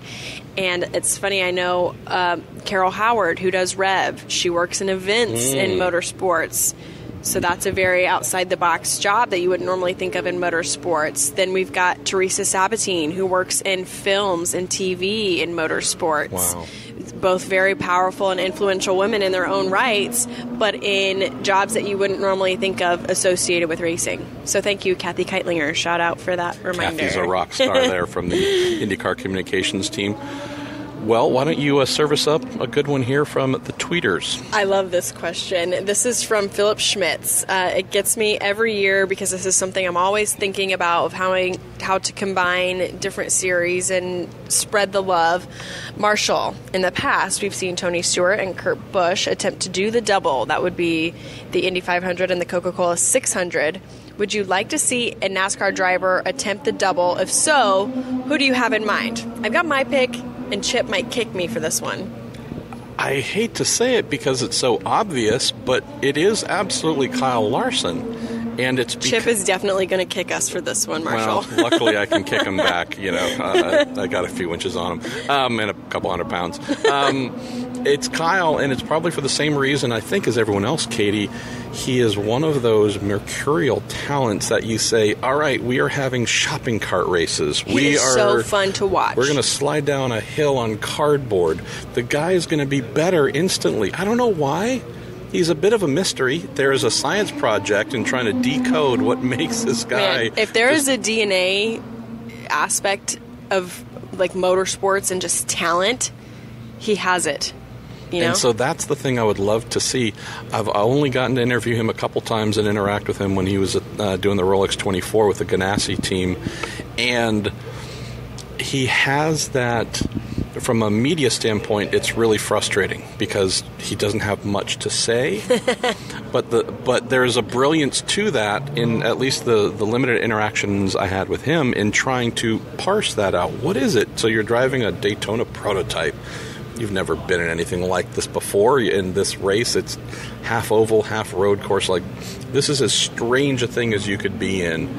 B: And it's funny, I know Carol Howard, who does Rev. She works in events in motorsports. So that's a very outside-the-box job that you wouldn't normally think of in motorsports. Then we've got Teresa Sabatine, who works in films and TV in motorsports. Wow. Both very powerful and influential women in their own rights, but in jobs that you wouldn't normally think of associated with racing. So thank you, Kathy Keitlinger. Shout out for that reminder.
A: Kathy's a rock star there from the IndyCar communications team. Well, why don't you serve us up a good one here from the tweeters?
B: I love this question. This is from Philip Schmitz. It gets me every year because this is something I'm always thinking about, of how to combine different series and spread the love. Marshall, in the past, we've seen Tony Stewart and Kurt Busch attempt to do the double. That would be the Indy 500 and the Coca-Cola 600. Would you like to see a NASCAR driver attempt the double? If so, who do you have in mind? I've got my pick, and Chip might kick me for this one.
A: I hate to say it because it's so obvious, but it is absolutely Kyle Larson. And it's
B: Chip is definitely going to kick us for this one, Marshall.
A: Well, luckily I can kick him back. I got a few inches on him, and a couple 100 pounds. It's Kyle, and it's probably for the same reason, I think, as everyone else, Katie. He is one of those mercurial talents that you say, all right, we are having shopping cart races.
B: He is so fun to watch.
A: We're going to slide down a hill on cardboard. The guy is going to be better instantly. I don't know why. He's a bit of a mystery. There is a science project in trying to decode what makes this guy.
B: Man, if there is a DNA aspect of like motorsports and just talent, he has it.
A: And so that's the thing I would love to see. I've only gotten to interview him a couple times and interact with him when he was doing the Rolex 24 with the Ganassi team. And he has that, from a media standpoint, it's really frustrating because he doesn't have much to say. But there's a brilliance to that in at least the limited interactions I had with him in trying to parse that out. What is it? So you're driving a Daytona prototype. You've never been in anything like this before. In this race, it's half oval, half road course. Like, this is as strange a thing as you could be in.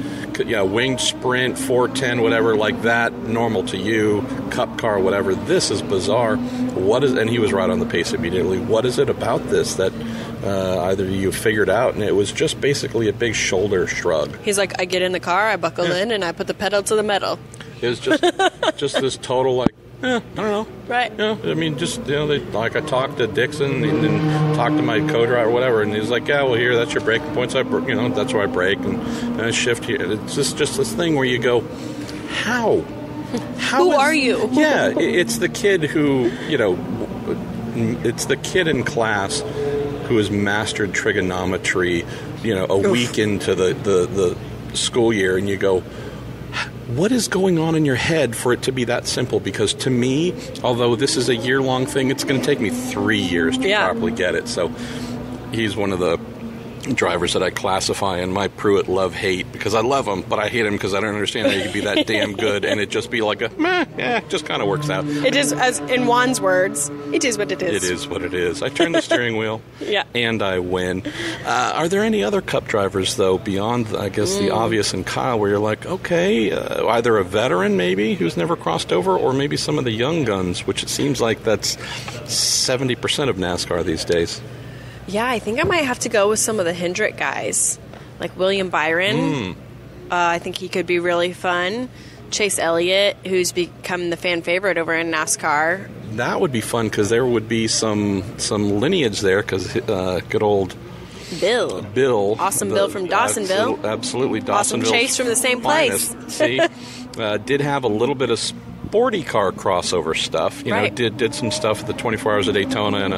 A: Winged sprint, 410, whatever, like that, normal to you, cup car, whatever. This is bizarre. And he was right on the pace immediately. What is it about this that either you figured out? And it was just basically a big shoulder shrug.
B: He's like, I get in the car, I buckle in, and I put the pedal to the metal.
A: It was just this total, like, I don't know.
B: Right.
A: I mean, just, I talked to Dixon and then talked to my co-driver or whatever, and he's like, yeah, well, here, that's your braking points. That's where I brake, and I shift here. It's just this thing where you go, how?
B: Who are you?
A: Yeah, it's the kid who, it's the kid in class who has mastered trigonometry, a week into the school year, and you go, what is going on in your head for it to be that simple? Because to me, although this is a year-long thing, it's going to take me 3 years to properly get it. So he's one of the drivers that I classify in my Pruett love-hate, because I love him, but I hate him because I don't understand how you can be that damn good and it just be like just kind of works out.
B: It is, as in Juan's words, it is what it is.
A: It is what it is. I turn the steering wheel and I win. Are there any other Cup drivers, though, beyond, I guess, the obvious and Kyle, where you're like, okay, either a veteran maybe who's never crossed over, or maybe some of the young guns, which it seems like that's 70% of NASCAR these days?
B: Yeah, I think I might have to go with some of the Hendrick guys, like William Byron. I think he could be really fun. Chase Elliott, who's become the fan favorite over in NASCAR.
A: That would be fun because there would be some lineage there, because good old Bill.
B: Awesome Bill from Dawsonville.
A: Absolutely Dawsonville.
B: Awesome Chase from the same place.
A: See, did have a little bit of sporty car crossover stuff. Did some stuff at the 24 Hours of Daytona and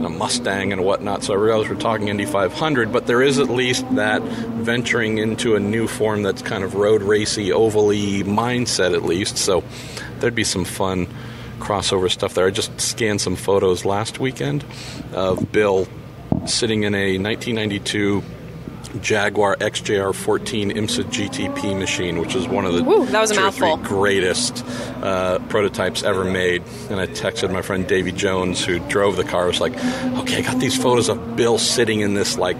A: a Mustang and whatnot. So I realize we're talking Indy 500, but there is at least that venturing into a new form that's kind of road racy, ovally mindset at least. So there'd be some fun crossover stuff there. I just scanned some photos last weekend of Bill sitting in a 1992 Jaguar XJR14 IMSA GTP machine, which is one of the
B: that was a mouthful.
A: Greatest prototypes ever made. And I texted my friend Davey Jones, who drove the car. I was like, okay, I got these photos of Bill sitting in this one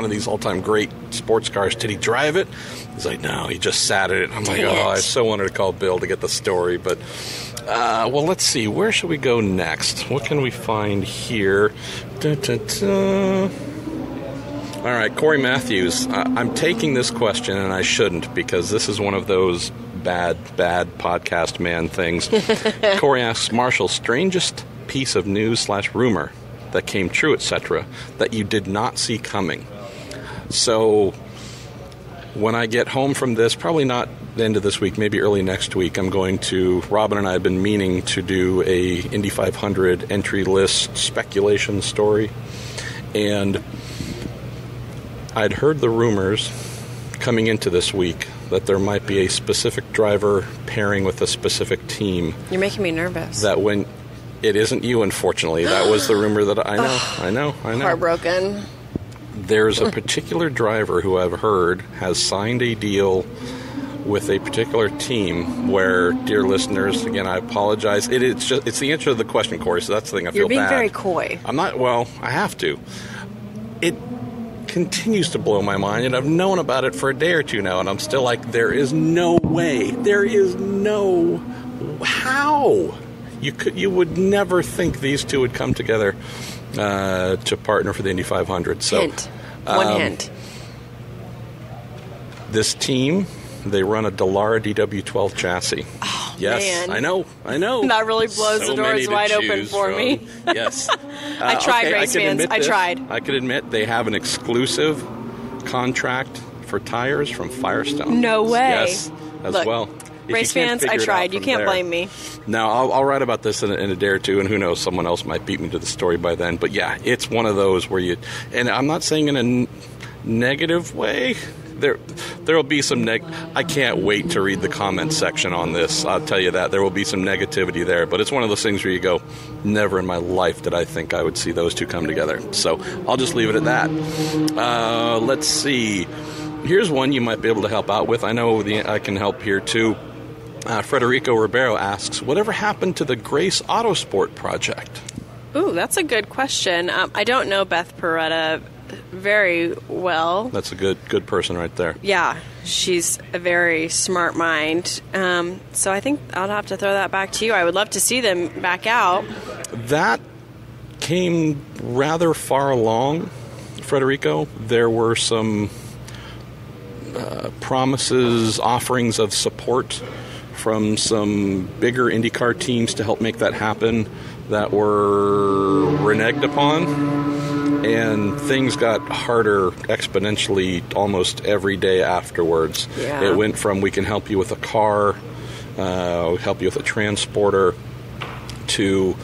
A: of these all-time great sports cars. Did he drive it? He's like, no, he just sat in it. I'm like, I so wanted to call Bill to get the story. But, well, let's see. Where should we go next? What can we find here? All right, Corey Matthews. I'm taking this question, and I shouldn't, because this is one of those bad podcast man things. Corey asks, Marshall, strangest piece of news / rumor that came true, etc., that you did not see coming. So when I get home from this, probably not the end of this week, maybe early next week, Robin and I have been meaning to do a Indy 500 entry list speculation story. And I'd heard the rumors coming into this week that there might be a specific driver pairing with a specific team.
B: You're making me nervous.
A: That when it isn't you, unfortunately. That was the rumor that I know.
B: Heartbroken.
A: There's a particular driver who I've heard has signed a deal with a particular team where, dear listeners, again, I apologize. It's the answer to the question, Corey, so that's the thing I feel bad.
B: You're being very coy.
A: I'm not, well, I have to. It continues to blow my mind, and I've known about it for a day or two now, and I'm still like, there is no way. There is no... How? You would never think these two would come together to partner for the Indy 500. So,
B: hint. One hint.
A: This team, they run a Daly DW12 chassis.
B: Oh,
A: yes,
B: man.
A: I know.
B: That really blows the doors wide open for me.
A: Yes.
B: I tried, race fans. I tried.
A: I could admit they have an exclusive contract for tires from Firestone.
B: No way.
A: Yes, as well.
B: Race fans, I tried. You can't blame me.
A: Now, I'll write about this in a day or two, and who knows, someone else might beat me to the story by then. But yeah, it's one of those where you, and I'm not saying in a negative way. There will be some I can't wait to read the comments section on this. I'll tell you that. There will be some negativity there. But it's one of those things where you go, never in my life did I think I would see those two come together. So I'll just leave it at that. Let's see. Here's one you might be able to help out with. I know I can help here too. Federico Ribeiro asks, whatever happened to the Grace Autosport project?
B: Ooh, that's a good question. I don't know Beth Pruett very well.
A: That's a good person right there.
B: Yeah, she's a very smart mind. So I think I'll have to throw that back to you. I would love to see them back out.
A: That came rather far along, Federico. There were some promises, offerings of support from some bigger IndyCar teams to help make that happen that were reneged upon, and things got harder exponentially almost every day afterwards.
B: Yeah.
A: It went from we can help you with a car, we help you with a transporter, to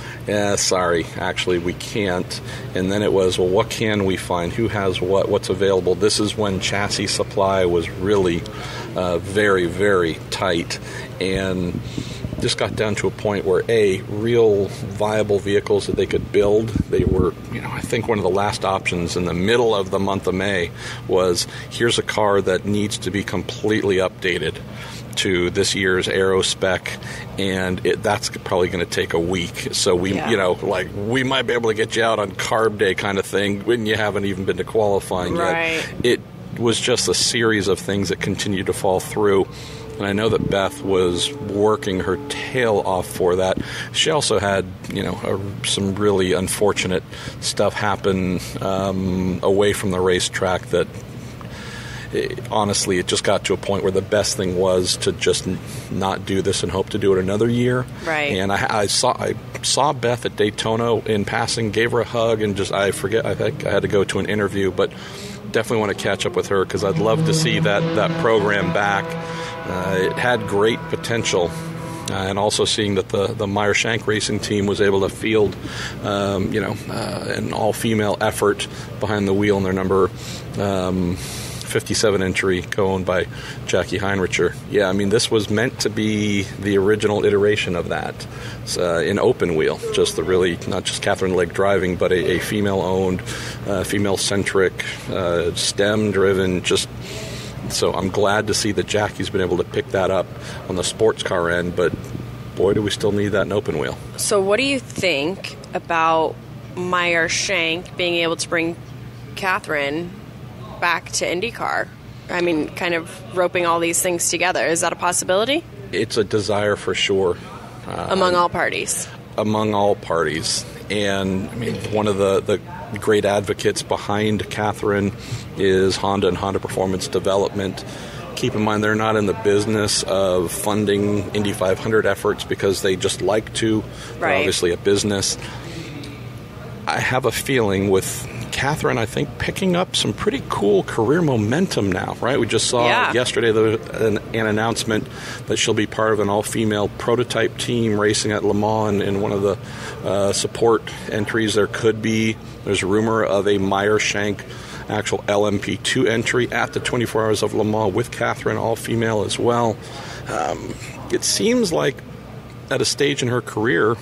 A: sorry, actually we can't. And then it was, well, what can we find? Who has what's available? This is when chassis supply was really very, very tight, and just got down to a point where real viable vehicles that they could build, they were, I think one of the last options in the middle of the month of May was, here's a car that needs to be completely updated to this year's aero spec, and that's probably going to take a week. So we might be able to get you out on carb day kind of thing when you haven't even been to qualifying yet. It was just a series of things that continued to fall through. And I know that Beth was working her tail off for that. She also had, some really unfortunate stuff happen away from the racetrack that, honestly, it just got to a point where the best thing was to just not do this and hope to do it another year.
B: Right.
A: And I saw Beth at Daytona in passing, gave her a hug, and I think I had to go to an interview, but definitely want to catch up with her because I'd love to see that program back. It had great potential, and also seeing that the Meyer Shank racing team was able to field, an all-female effort behind the wheel in their number 57 entry, co-owned by Jackie Heinricher. Yeah, I mean, this was meant to be the original iteration of that. It's in open wheel, just not just Catherine Legg driving, but a female-owned, female-centric, STEM-driven, so I'm glad to see that Jackie's been able to pick that up on the sports car end, but boy, do we still need that in open wheel.
B: So what do you think about Meyer Shank being able to bring Catherine back to IndyCar? I mean, kind of roping all these things together. Is that a possibility?
A: It's a desire for sure.
B: Among all parties.
A: Among all parties. And, I mean, one of the great advocates behind Catherine is Honda and Honda Performance Development. Keep in mind, they're not in the business of funding Indy 500 efforts because they just like to. They're obviously a business. I have a feeling with Catherine, I think, picking up some pretty cool career momentum now, right? We just saw yesterday an announcement that she'll be part of an all-female prototype team racing at Le Mans, and one of the support entries there could be, there's a rumor of a Meyer-Shank actual LMP2 entry at the 24 Hours of Le Mans with Catherine, all-female as well. It seems like at a stage in her career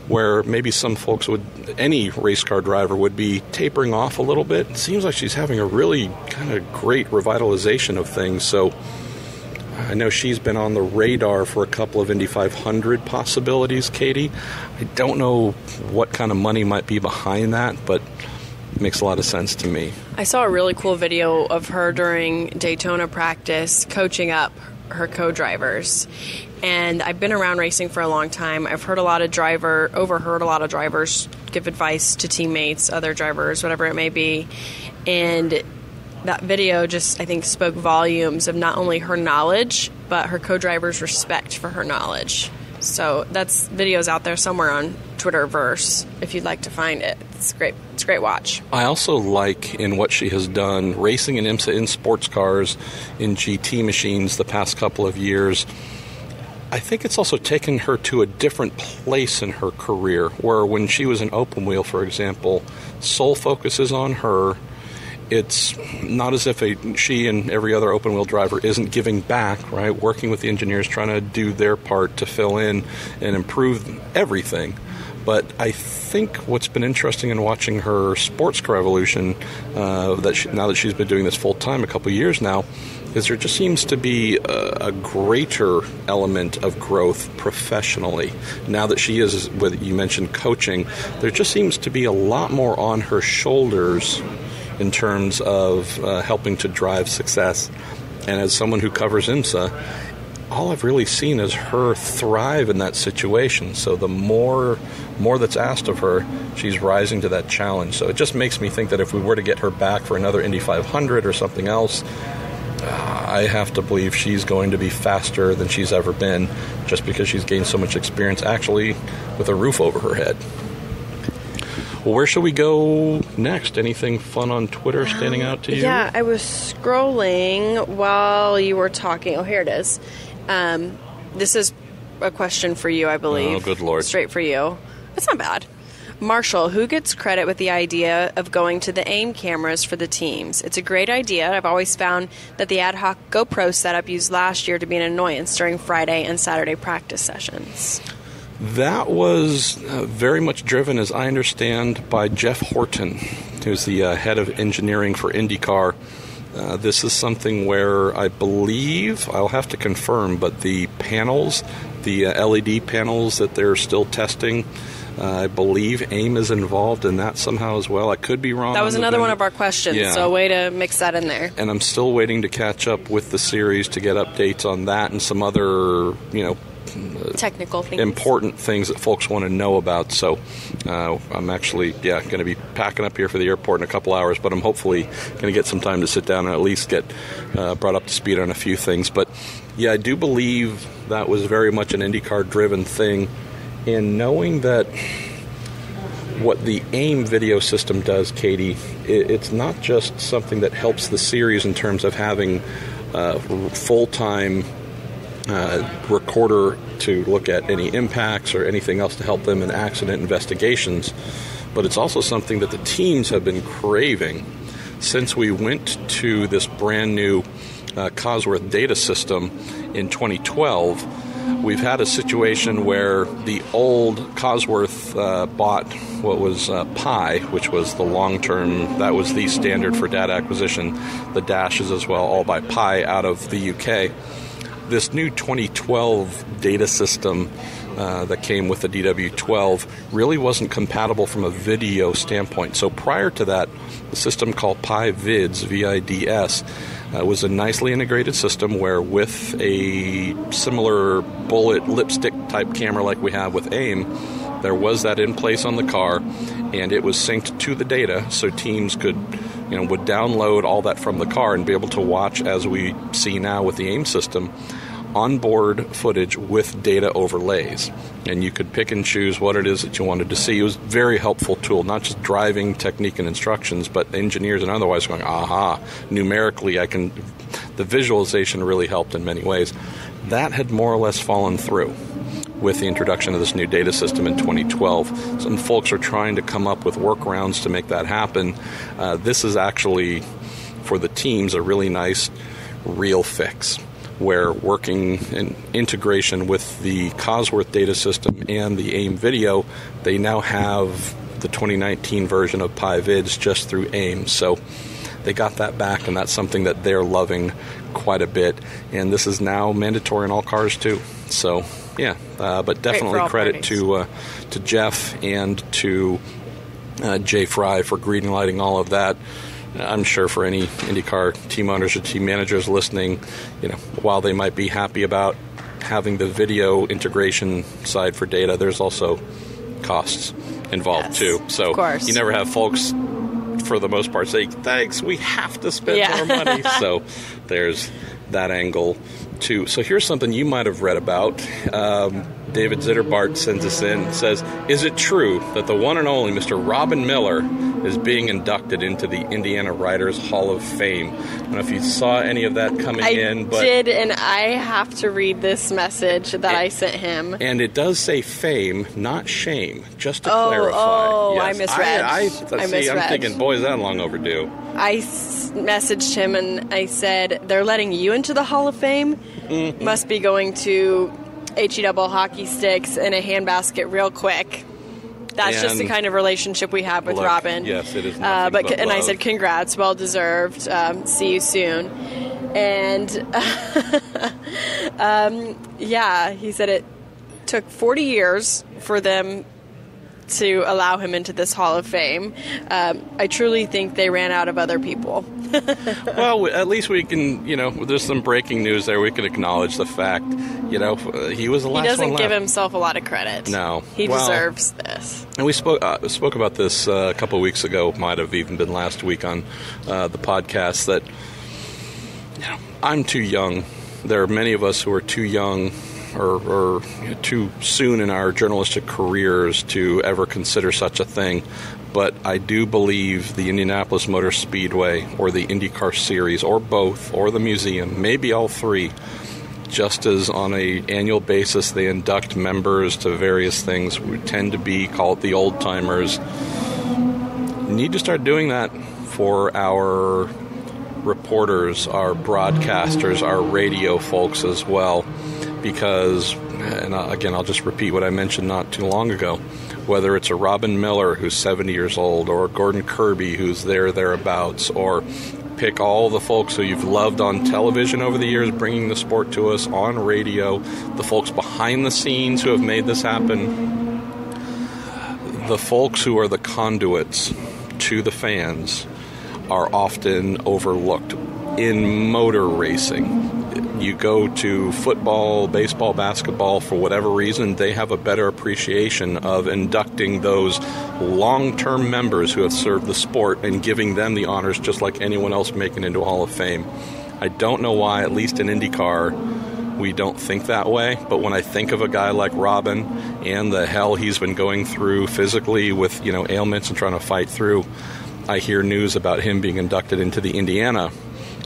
A: where maybe some folks any race car driver would be tapering off a little bit. It seems like she's having a really kind of great revitalization of things. So I know she's been on the radar for a couple of Indy 500 possibilities, Katie. I don't know what kind of money might be behind that, but it makes a lot of sense to me.
B: I saw a really cool video of her during Daytona practice coaching up her co-drivers. And I've been around racing for a long time. I've overheard a lot of drivers give advice to teammates, other drivers, whatever it may be. And that video just, I think, spoke volumes of not only her knowledge, but her co-drivers' respect for her knowledge. So that's videos out there somewhere on Twitterverse if you'd like to find it. It's great. It's a great watch.
A: I also like in what she has done, racing in IMSA in sports cars, in GT machines the past couple of years. I think it's also taken her to a different place in her career, where when she was in open wheel, for example, sole focus is on her. It's not as if she and every other open wheel driver isn't giving back, right? Working with the engineers, trying to do their part to fill in and improve everything. But I think what's been interesting in watching her sports car evolution, now that she's been doing this full time a couple of years now, is there just seems to be a greater element of growth professionally. Now that she is, you mentioned coaching, there just seems to be a lot more on her shoulders in terms of helping to drive success. And as someone who covers IMSA, all I've really seen is her thrive in that situation. So the more that's asked of her, she's rising to that challenge. So it just makes me think that if we were to get her back for another Indy 500 or something else, I have to believe she's going to be faster than she's ever been, just because she's gained so much experience actually with a roof over her head. Well, where should we go next? Anything fun on Twitter standing out to you?
B: Yeah, I was scrolling while you were talking. Oh, here it is. This is a question for you, I believe.
A: Oh, good Lord.
B: Straight for you. That's not bad. Marshall, who gets credit with the idea of going to the AIM cameras for the teams? It's a great idea. I've always found that the ad hoc GoPro setup used last year to be an annoyance during Friday and Saturday practice sessions.
A: That was very much driven, as I understand, by Jeff Horton, who's the head of engineering for IndyCar. This is something where I believe, I'll have to confirm, but the panels, the LED panels that they're still testing, I believe AIM is involved in that somehow as well. I could be wrong.
B: That was another one of our questions, so a way to mix that in there.
A: And I'm still waiting to catch up with the series to get updates on that and some other,
B: technical things,
A: important things that folks want to know about. So I'm actually going to be packing up here for the airport in a couple hours, but I'm hopefully going to get some time to sit down and at least get brought up to speed on a few things. But yeah, I do believe that was very much an IndyCar driven thing, in knowing that what the AIM video system does, Katie, it's not just something that helps the series in terms of having full-time recorder to look at any impacts or anything else to help them in accident investigations, but it's also something that the teams have been craving. Since we went to this brand new Cosworth data system in 2012, we've had a situation where the old Cosworth bought what was Pi, which was the long-term, that was the standard for data acquisition, the dashes as well, all by Pi out of the UK. This new 2012 data system that came with the DW12 really wasn't compatible from a video standpoint. So prior to that, the system called Pi Vids, VIDS, was a nicely integrated system where, with a similar bullet lipstick type camera like we have with AIM, there was that in place on the car, and it was synced to the data, so teams would download all that from the car and be able to watch, as we see now with the AIM system, onboard footage with data overlays. And you could pick and choose what it is that you wanted to see. It was a very helpful tool, not just driving technique and instructions, but engineers and otherwise going, aha, numerically the visualization really helped in many ways. That had more or less fallen through with the introduction of this new data system in 2012. Some folks are trying to come up with workarounds to make that happen. This is actually, for the teams, a really nice real fix, where working in integration with the Cosworth data system and the AIM video, they now have the 2019 version of PyVids just through AIM. So they got that back, and that's something that they're loving quite a bit. And this is now mandatory in all cars too. So yeah, but definitely credit to Jeff and to Jay Fry for greenlighting all of that. I'm sure for any IndyCar team owners or team managers listening, while they might be happy about having the video integration side for data, there's also costs involved too. So you never have folks, for the most part, say, thanks, we have to spend more money. So there's that angle too. So here's something you might have read about. David Zitterbart sends us in and says, is it true that the one and only Mr. Robin Miller is being inducted into the Indiana Riders Hall of Fame? I don't know if you saw any of that coming in. But
B: I did, and I have to read this message that I sent him.
A: And it does say fame, not shame, just to clarify. Oh,
B: yes. I misread.
A: I'm thinking, boy, is that long overdue.
B: I messaged him and I said, they're letting you into the Hall of Fame? Mm-hmm. Must be going to HE-double hockey sticks and a handbasket real quick. That's just the kind of relationship we have with Robin.
A: Yes, it is. But
B: and I said, congrats, well deserved. See you soon. And he said it took 40 years for them to allow him into this Hall of Fame. I truly think they ran out of other people.
A: Well, at least we can, there's some breaking news there. We can acknowledge the fact, he was the last one left.
B: He doesn't give himself a lot of credit.
A: No.
B: He deserves this.
A: And we spoke about this a couple of weeks ago, might have even been last week on the podcast, that I'm too young. There are many of us who are too young or too soon in our journalistic careers to ever consider such a thing. But I do believe the Indianapolis Motor Speedway or the IndyCar Series or both or the museum, maybe all three, just as on an annual basis they induct members to various things, we tend to be called the old-timers, need to start doing that for our reporters, our broadcasters, our radio folks as well. Because, and again, I'll just repeat what I mentioned not too long ago, whether it's a Robin Miller who's 70 years old, or a Gordon Kirby who's thereabouts, or pick all the folks who you've loved on television over the years, bringing the sport to us on radio, the folks behind the scenes who have made this happen, the folks who are the conduits to the fans are often overlooked. In motor racing, you go to football, baseball, basketball, for whatever reason, they have a better appreciation of inducting those long-term members who have served the sport and giving them the honors just like anyone else making it into a Hall of Fame. I don't know why, at least in IndyCar, we don't think that way, but when I think of a guy like Robin and the hell he's been going through physically with, ailments and trying to fight through, I hear news about him being inducted into the Indiana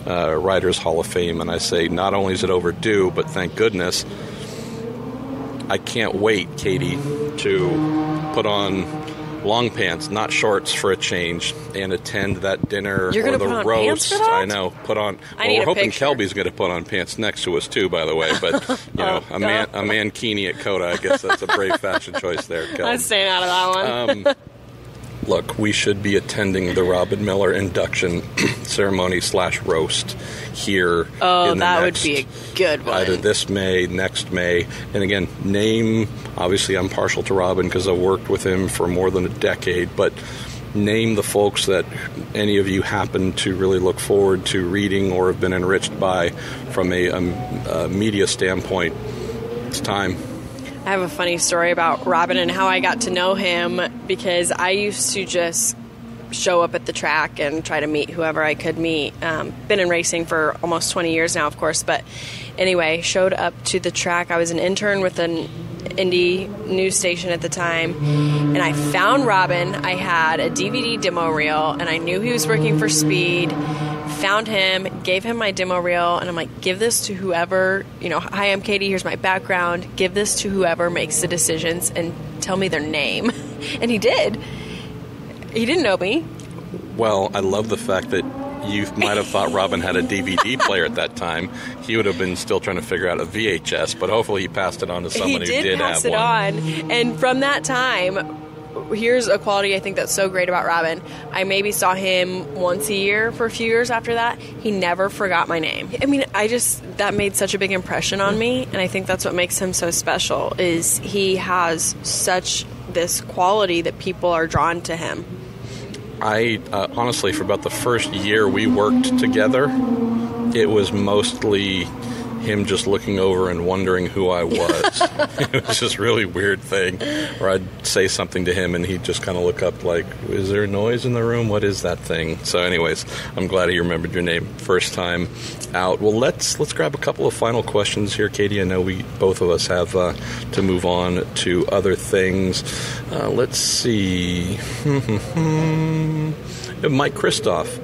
A: Riders Hall of Fame, and I say not only is it overdue, but thank goodness. I can't wait, Katie, to put on long pants, not shorts, for a change, and attend that dinner.
B: You're
A: or the
B: put on
A: roast.
B: Pants for that?
A: I know. Put on. We're hoping Kelby's going to put on pants next to us too, by the way. But a mankini at COTA. I guess that's a brave fashion choice there, Kelby.
B: I'm staying out of that one.
A: Look, we should be attending the Robin Miller induction ceremony / roast here.
B: Oh,
A: in the
B: that
A: next,
B: would be a good one.
A: Either this May, next May. And again, obviously I'm partial to Robin because I worked with him for more than a decade, but name the folks that any of you happen to really look forward to reading or have been enriched by from a media standpoint. It's time.
B: I have a funny story about Robin and how I got to know him, because I used to just show up at the track and try to meet whoever I could meet. Been in racing for almost 20 years now, of course, but Anyway, showed up to the track. I was an intern with an Indy news station at the time, and I found Robin. I had a DVD demo reel, and I knew he was working for Speed. Found him, gave him my demo reel, and I'm like, give this to whoever, hi, I'm Katie, here's my background. Give this to whoever makes the decisions and tell me their name. And he did. He didn't know me.
A: Well, I love the fact that you might have thought Robin had a DVD player at that time. He would have been still trying to figure out a VHS, but hopefully he passed it on to someone who did have one.
B: He did pass it on. And from that time, here's a quality I think that's so great about Robin. I maybe saw him once a year for a few years after that. He never forgot my name. I mean, that made such a big impression on me, and I think that's what makes him so special, is he has such this quality that people are drawn to him.
A: I honestly, for about the first year we worked together, it was mostly him just looking over and wondering who I was. It was just a really weird thing where I'd say something to him and he'd just kind of look up like, is there noise in the room? What is that thing? So anyways, I'm glad he remembered your name first time out. Well, let's grab a couple of final questions here, Katie. I know both of us have to move on to other things. Let's see. Mike Kristoff,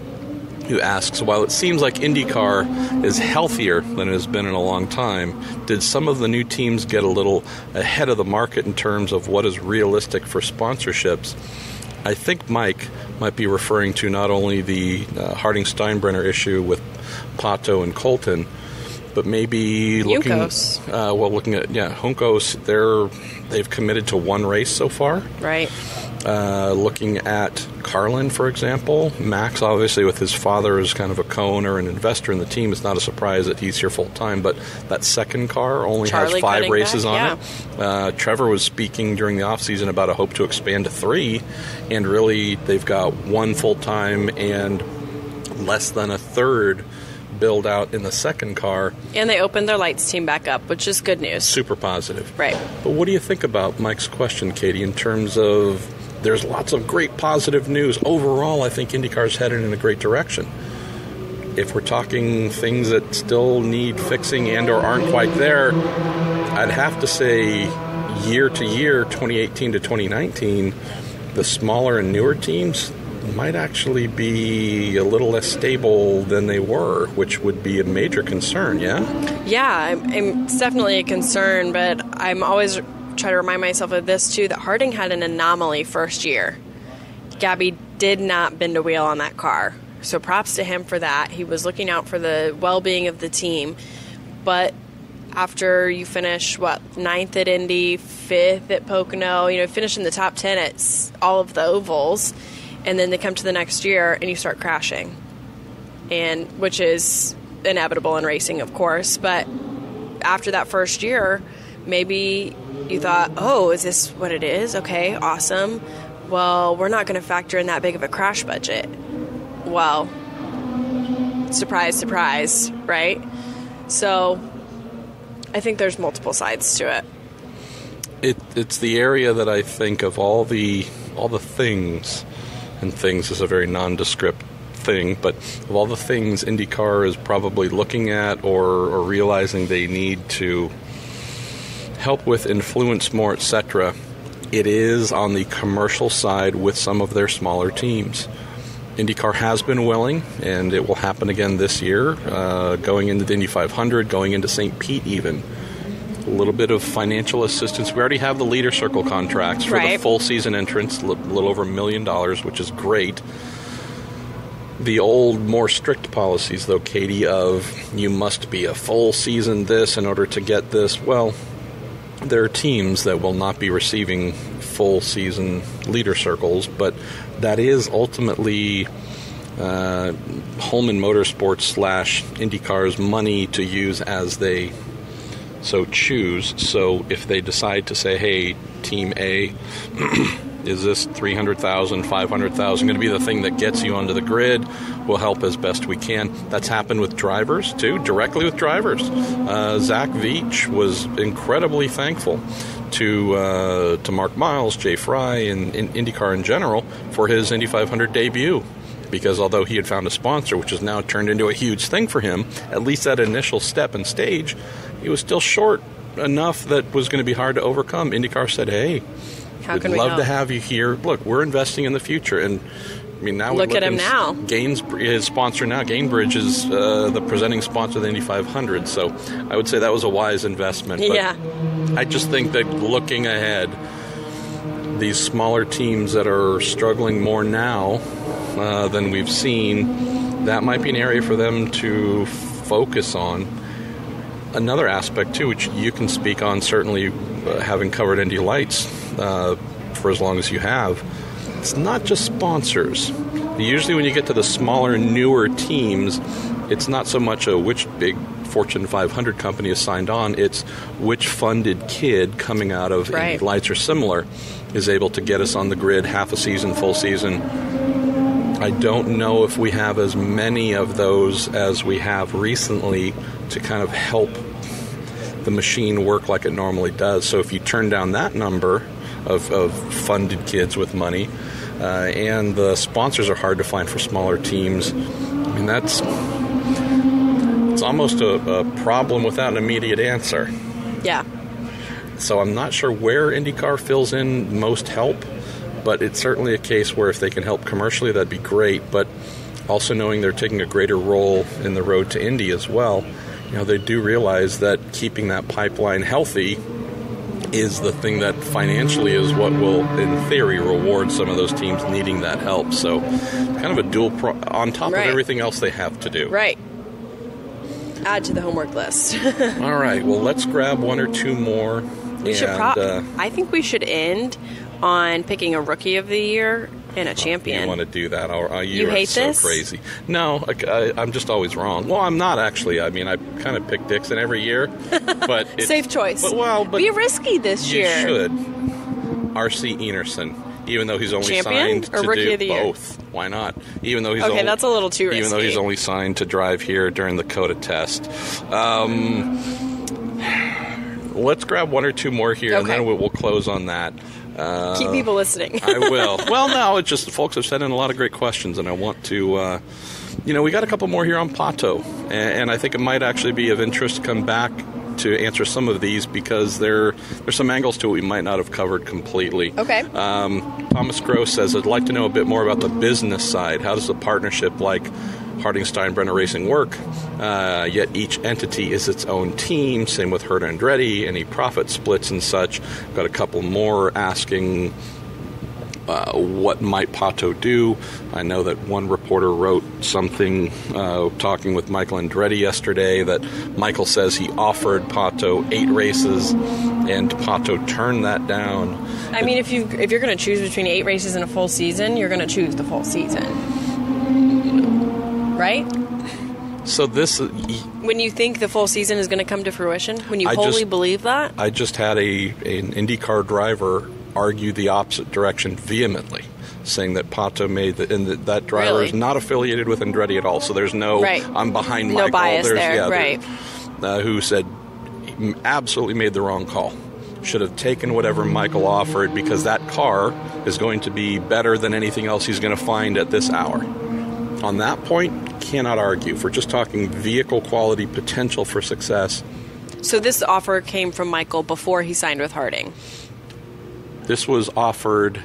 A: who asks, while it seems like IndyCar is healthier than it has been in a long time, did some of the new teams get a little ahead of the market in terms of what is realistic for sponsorships? I think Mike might be referring to not only the Harding-Steinbrenner issue with Pato and Colton, but maybe looking at Juncos, they've committed to one race so far.
B: Right.
A: Looking at Carlin, for example, Max, obviously, with his father as kind of a co-owner and investor in the team, it's not a surprise that he's here full-time, but that second car only has 5 races on it. Trevor was speaking during the offseason about a hope to expand to 3, and really they've got 1 full-time and less than a third build out in the second car.
B: And they opened their lights team back up, which is good news.
A: Super positive.
B: Right.
A: But what do you think about Mike's question, Katie, in terms of there's lots of great positive news. Overall, I think IndyCar's headed in a great direction. If we're talking things that still need fixing and or aren't quite there, I'd have to say year to year, 2018 to 2019, the smaller and newer teams might actually be a little less stable than they were, which would be a major concern, yeah?
B: Yeah, it's definitely a concern, but I'm always try to remind myself of this too, that Harding had an anomaly first year. Gabby did not bend a wheel on that car, so props to him for that. He was looking out for the well-being of the team. But after you finish 9th at Indy, 5th at Pocono, finish in the top 10 at all of the ovals, and then they come to the next year and you start crashing, and which is inevitable in racing, of course. But after that first year, maybe you thought, oh, is this what it is? Okay, awesome. Well, we're not going to factor in that big of a crash budget. Well, surprise, surprise, right? So I think there's multiple sides to it.
A: It's the area that I think of all the things, and things is a very nondescript thing, but of all the things IndyCar is probably looking at or realizing they need to help with, influence more, etc., it is on the commercial side with some of their smaller teams. IndyCar has been willing, and it will happen again this year, going into the Indy 500, going into St. Pete even. A little bit of financial assistance. We already have the leader circle contracts for the full season entrance, a little over $1 million, which is great. The old, more strict policies, though, Katie, of you must be a full season this in order to get this, well, there are teams that will not be receiving full season leader circles, but that is ultimately Holman Motorsports / IndyCar's money to use as they so choose. So if they decide to say, hey, Team A, is this $300,000, $500,000 going to be the thing that gets you onto the grid? We'll help as best we can. That's happened with drivers, too, directly with drivers. Zach Veach was incredibly thankful to Mark Miles, Jay Fry, and IndyCar in general for his Indy 500 debut, because although he had found a sponsor, which has now turned into a huge thing for him, at least that initial step and stage, he was still short enough that was going to be hard to overcome. IndyCar said, hey, we'd love to have you here. Look, we're investing in the future. And I mean, now
B: look at him now.
A: His sponsor now, Gainbridge, is the presenting sponsor of the Indy 500. So I would say that was a wise investment. But
B: yeah.
A: I just think that looking ahead, these smaller teams that are struggling more now than we've seen, that might be an area for them to focus on. Another aspect, too, which you can speak on, certainly having covered Indy Lights for as long as you have, it's not just sponsors. Usually when you get to the smaller, newer teams, it's not so much which big Fortune 500 company is signed on, it's which funded kid coming out of Indy Lights or similar is able to get us on the grid half a season, full season. I don't know if we have as many of those as we have recently to kind of help the machine work like it normally does. So if you turn down that number of funded kids with money, and the sponsors are hard to find for smaller teams, I mean, it's almost a problem without an immediate answer.
B: Yeah.
A: So I'm not sure where IndyCar fills in most help, but it's certainly a case where if they can help commercially, that'd be great. But also knowing they're taking a greater role in the road to Indy as well, they do realize that keeping that pipeline healthy is the thing that financially is what will, in theory, reward some of those teams needing that help. So kind of a dual on top of everything else they have to do.
B: Right. Add to the homework list.
A: All right. Well, let's grab one or two more.
B: I think we should end on picking a Rookie of the Year and a champion.
A: You want to do that?
B: You hate
A: so
B: this?
A: Crazy. No, I'm just always wrong. Well, I'm not actually. I mean, I kind of pick Dixon every year, but
B: safe choice.
A: But
B: be risky this year.
A: You should. R.C. Enerson, even though he's only
B: champion
A: signed
B: or
A: to
B: Rookie
A: do
B: of the Year?
A: both. Why not? Even though he's
B: that's a little too risky.
A: Even though he's only signed to drive here during the COTA test. Let's grab one or two more here, and then we'll close on that.
B: Keep people listening.
A: I will. Well, no, it's just folks have sent in a lot of great questions, and I want to, we got a couple more here on Pato, and I think it might actually be of interest to come back to answer some of these because there's some angles to it we might not have covered completely.
B: Okay.
A: Thomas Gross says, I'd like to know a bit more about the business side. How does a partnership like Harding Steinbrenner Racing work? Yet each entity is its own team. Same with Herta Andretti, any profit splits and such. Got a couple more asking what might Pato do. I know that one reporter wrote something talking with Michael Andretti yesterday that Michael says he offered Pato 8 races and Pato turned that down.
B: I mean, if you're going to choose between 8 races and a full season, you're going to choose the full season. Right?
A: So this...
B: When you think the full season is going to come to fruition? When you wholly believe that?
A: I just had an IndyCar driver argue the opposite direction vehemently, saying that Pato made that driver is not affiliated with Andretti at all. So there's no... I'm behind Michael.
B: No bias there, right.
A: Who said he absolutely made the wrong call. Should have taken whatever Michael offered because that car is going to be better than anything else he's going to find at this hour. On that point, cannot argue. If we're just talking vehicle quality, potential for success.
B: So this offer came from Michael before he signed with Harding?
A: This was offered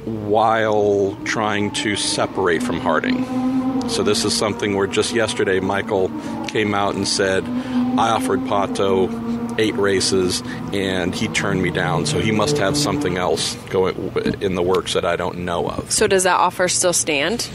A: while trying to separate from Harding. So this is something where just yesterday Michael came out and said, I offered Pato 8 races and he turned me down. So he must have something else going in the works that I don't know of.
B: So does that offer still stand?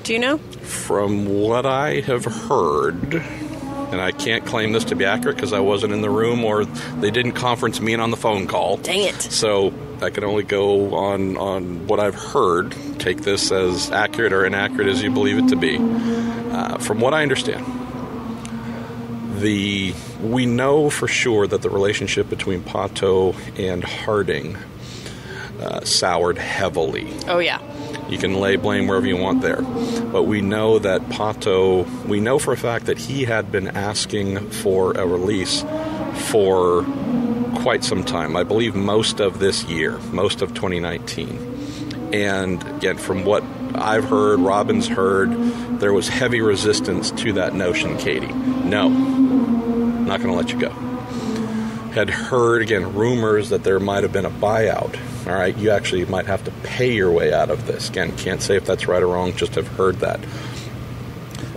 B: Do you know?
A: From what I have heard, and I can't claim this to be accurate because I wasn't in the room or they didn't conference me in on the phone call.
B: Dang it.
A: So I can only go on what I've heard. Take this as accurate or inaccurate as you believe it to be. From what I understand, we know for sure that the relationship between Pato and Harding soured heavily.
B: Oh, yeah.
A: You can lay blame wherever you want there. But we know that Pato, we know for a fact that he had been asking for a release for quite some time. I believe most of this year, most of 2019. And again, from what I've heard, Robin's heard, there was heavy resistance to that notion, Katie. No, not going to let you go. Had heard, again, rumors that there might have been a buyout. All right, you actually might have to pay your way out of this. Again, can't say if that's right or wrong, just have heard that.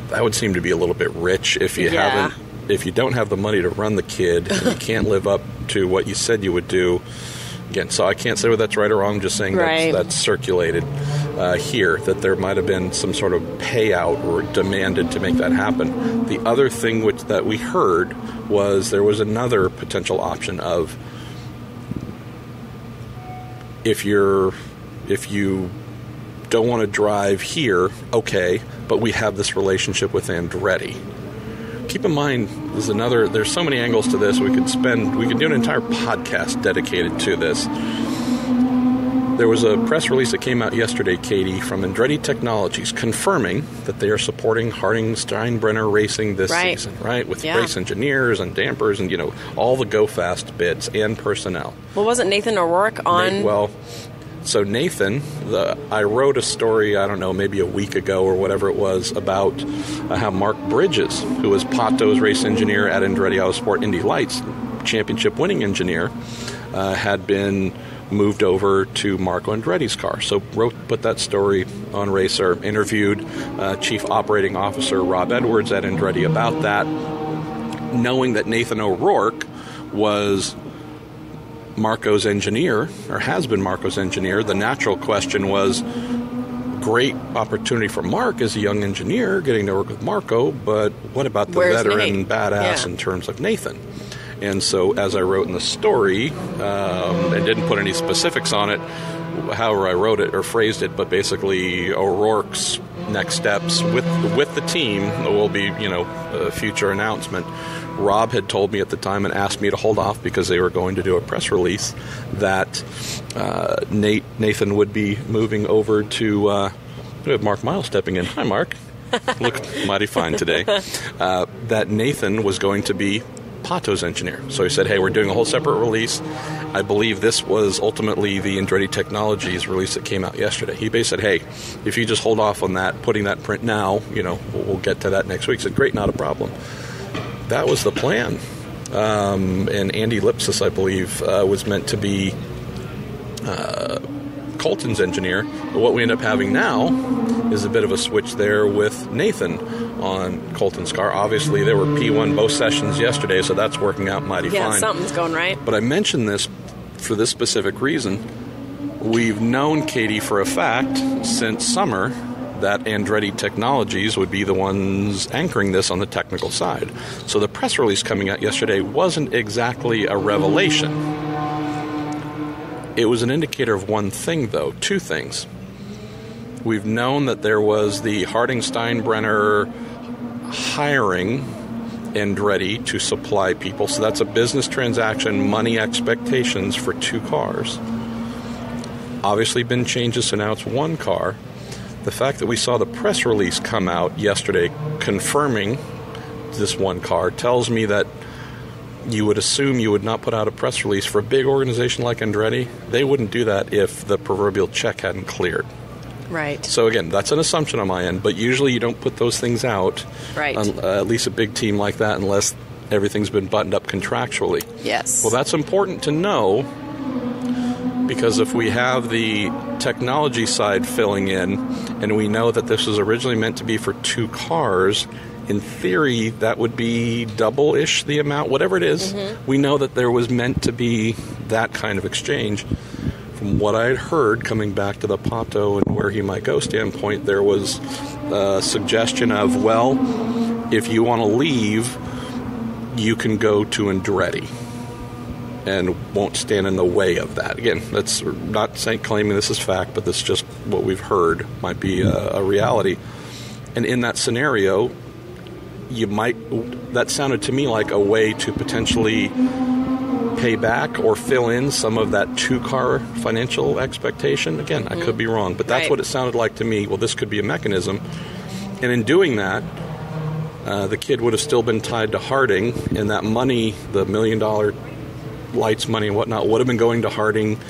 A: That would seem to be a little bit rich if you haven't, if you don't have the money to run the kid and you can't live up to what you said you would do. Again, so I can't say whether that's right or wrong. I'm just saying that's circulated here, that there might have been some sort of payout or demanded to make that happen. The other thing that we heard was there was another potential option of if you don't want to drive here, okay, but we have this relationship with Andretti. Keep in mind, there's so many angles to this. We could do an entire podcast dedicated to this. There was a press release that came out yesterday, Katie, from Andretti Technologies confirming that they are supporting Harding Steinbrenner Racing this season, right? With race engineers and dampers and, all the go-fast bits and personnel.
B: Well, wasn't Nathan O'Rourke on?
A: So Nathan, I wrote a story, I don't know, maybe a week ago or whatever it was, about how Mark Bridges, who was Pato's race engineer at Andretti Autosport Indy Lights, championship winning engineer, had been moved over to Marco Andretti's car. So put that story on Racer, interviewed Chief Operating Officer Rob Edwards at Andretti about that, knowing that Nathan O'Rourke was Marco's engineer, or has been Marco's engineer. The natural question was, great opportunity for Mark as a young engineer getting to work with Marco, but what about the veteran badass in terms of Nathan? And so, as I wrote in the story, and didn't put any specifics on it, however I wrote it or phrased it, but basically O'Rourke's next steps with the team will be, a future announcement. Rob had told me at the time and asked me to hold off because they were going to do a press release that Nathan would be moving over to we have Mark Miles stepping in. Hi, Mark. Look mighty fine today. That Nathan was going to be Pato's engineer. So he said, hey, we're doing a whole separate release. I believe this was ultimately the Andretti Technologies release that came out yesterday. He basically said, hey, if you just hold off on that, putting that print now, we'll get to that next week. He said, great, not a problem. That was the plan. And Andy Lipsis, I believe, was meant to be Colton's engineer. But what we end up having now is a bit of a switch there with Nathan on Colton's car. Obviously, there were P1 both sessions yesterday, so that's working out mighty fine.
B: Yeah, something's going right.
A: But I mentioned this for this specific reason. We've known, Katie, for a fact since summer that Andretti Technologies would be the ones anchoring this on the technical side. So the press release coming out yesterday wasn't exactly a revelation. It was an indicator of one thing, though, two things. We've known that there was the Harding Steinbrenner hiring Andretti to supply people, so that's a business transaction, money expectations for two cars. Obviously been changes, so now it's one car. The fact that we saw the press release come out yesterday confirming this one car tells me that you would assume you would not put out a press release for a big organization like Andretti. They wouldn't do that if the proverbial check hadn't cleared.
B: Right.
A: So again, that's an assumption on my end, but usually you don't put those things out,
B: right?
A: At least a big team like that, unless everything's been buttoned up contractually.
B: Yes.
A: Well, that's important to know, because if we have the technology side filling in, and we know that this was originally meant to be for two cars, in theory, that would be double-ish the amount, whatever it is. Mm-hmm. We know that there was meant to be that kind of exchange. From what I had heard, coming back to the Pato and where he might go standpoint, there was a suggestion of, well, if you want to leave, you can go to Andretti and won't stand in the way of that. Again, that's not claiming this is fact, but this is just what we've heard might be a reality. And in that scenario, that sounded to me like a way to potentially pay back or fill in some of that two-car financial expectation. Again, I could be wrong, but that's what it sounded like to me. Well, this could be a mechanism. And in doing that, the kid would have still been tied to Harding, and that money, the $1 million lights money and whatnot, would have been going to Harding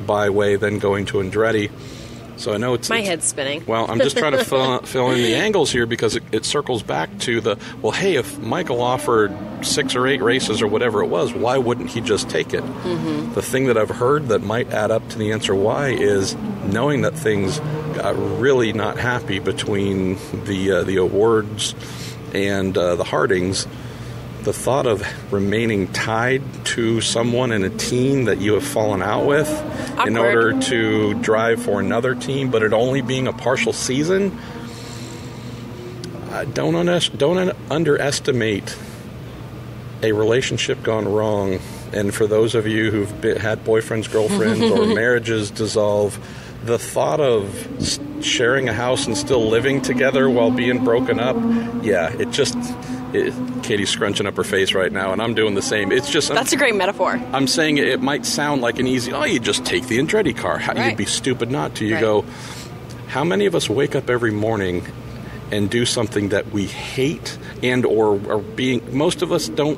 A: by way then going to Andretti. So I know
B: my head's spinning.
A: Well, I'm just trying to fill in the angles here because it circles back to hey, if Michael offered 6 or 8 races or whatever it was, why wouldn't he just take it? Mm-hmm. The thing that I've heard that might add up to the answer why is knowing that things got really not happy between the O'Wards and the Hardings. The thought of remaining tied to someone in a team that you have fallen out with in order to drive for another team, but it only being a partial season, don't underestimate a relationship gone wrong. And for those of you who've had boyfriends, girlfriends, or marriages dissolve, the thought of sharing a house and still living together while being broken up, Katie's scrunching up her face right now, and I'm doing the same. It's just
B: that's a great metaphor.
A: I'm saying it might sound like an easy, you just take the Andretti car. You'd be stupid not to. You go, how many of us wake up every morning and do something that we hate and or are being, most of us don't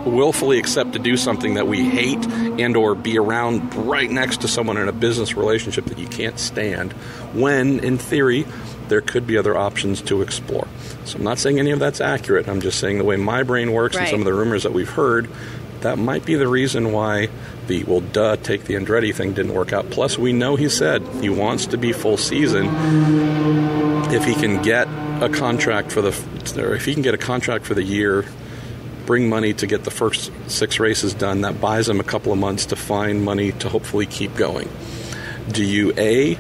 A: willfully accept to do something that we hate and or be around right next to someone in a business relationship that you can't stand, when, in theory, there could be other options to explore. So I'm not saying any of that's accurate. I'm just saying the way my brain works and some of the rumors that we've heard, that might be the reason why take the Andretti thing didn't work out. Plus, we know he said he wants to be full season. If he can get a contract for the year, bring money to get the first 6 races done, that buys him a couple of months to find money to hopefully keep going. Do you, A,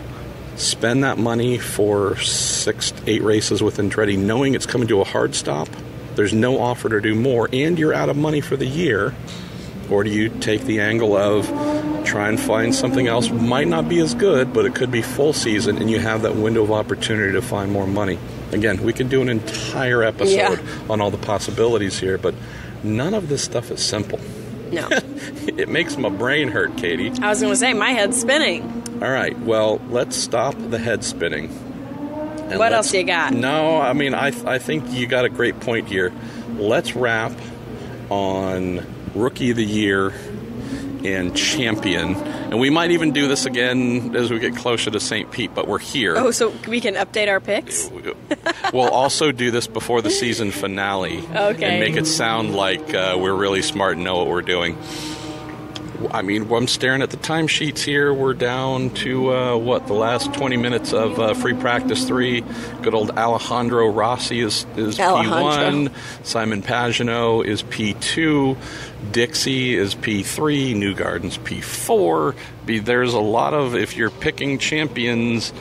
A: spend that money for 6 to 8 races with Andretti knowing it's coming to a hard stop, there's no offer to do more, and you're out of money for the year? Or do you take the angle of try and find something else, might not be as good, but it could be full season, and you have that window of opportunity to find more money? Again, we could do an entire episode on all the possibilities here, but none of this stuff is simple.
B: No.
A: It makes my brain hurt, Katie.
B: I was going to say, my head's spinning.
A: All right, well, let's stop the head spinning.
B: And what else you got?
A: No, I mean, I think you got a great point here. Let's wrap on Rookie of the Year and Champion. And we might even do this again as we get closer to St. Pete, but we're here.
B: Oh, so we can update our picks?
A: We'll also do this before the season finale.
B: Okay.
A: And make it sound like we're really smart and know what we're doing. I mean, I'm staring at the timesheets here. We're down to, the last 20 minutes of free practice 3. Good old Alejandro Rossi is P1. Simon Pagano is P2. Dixie is P3. Newgarden's P4. There's a lot of, if you're picking champions,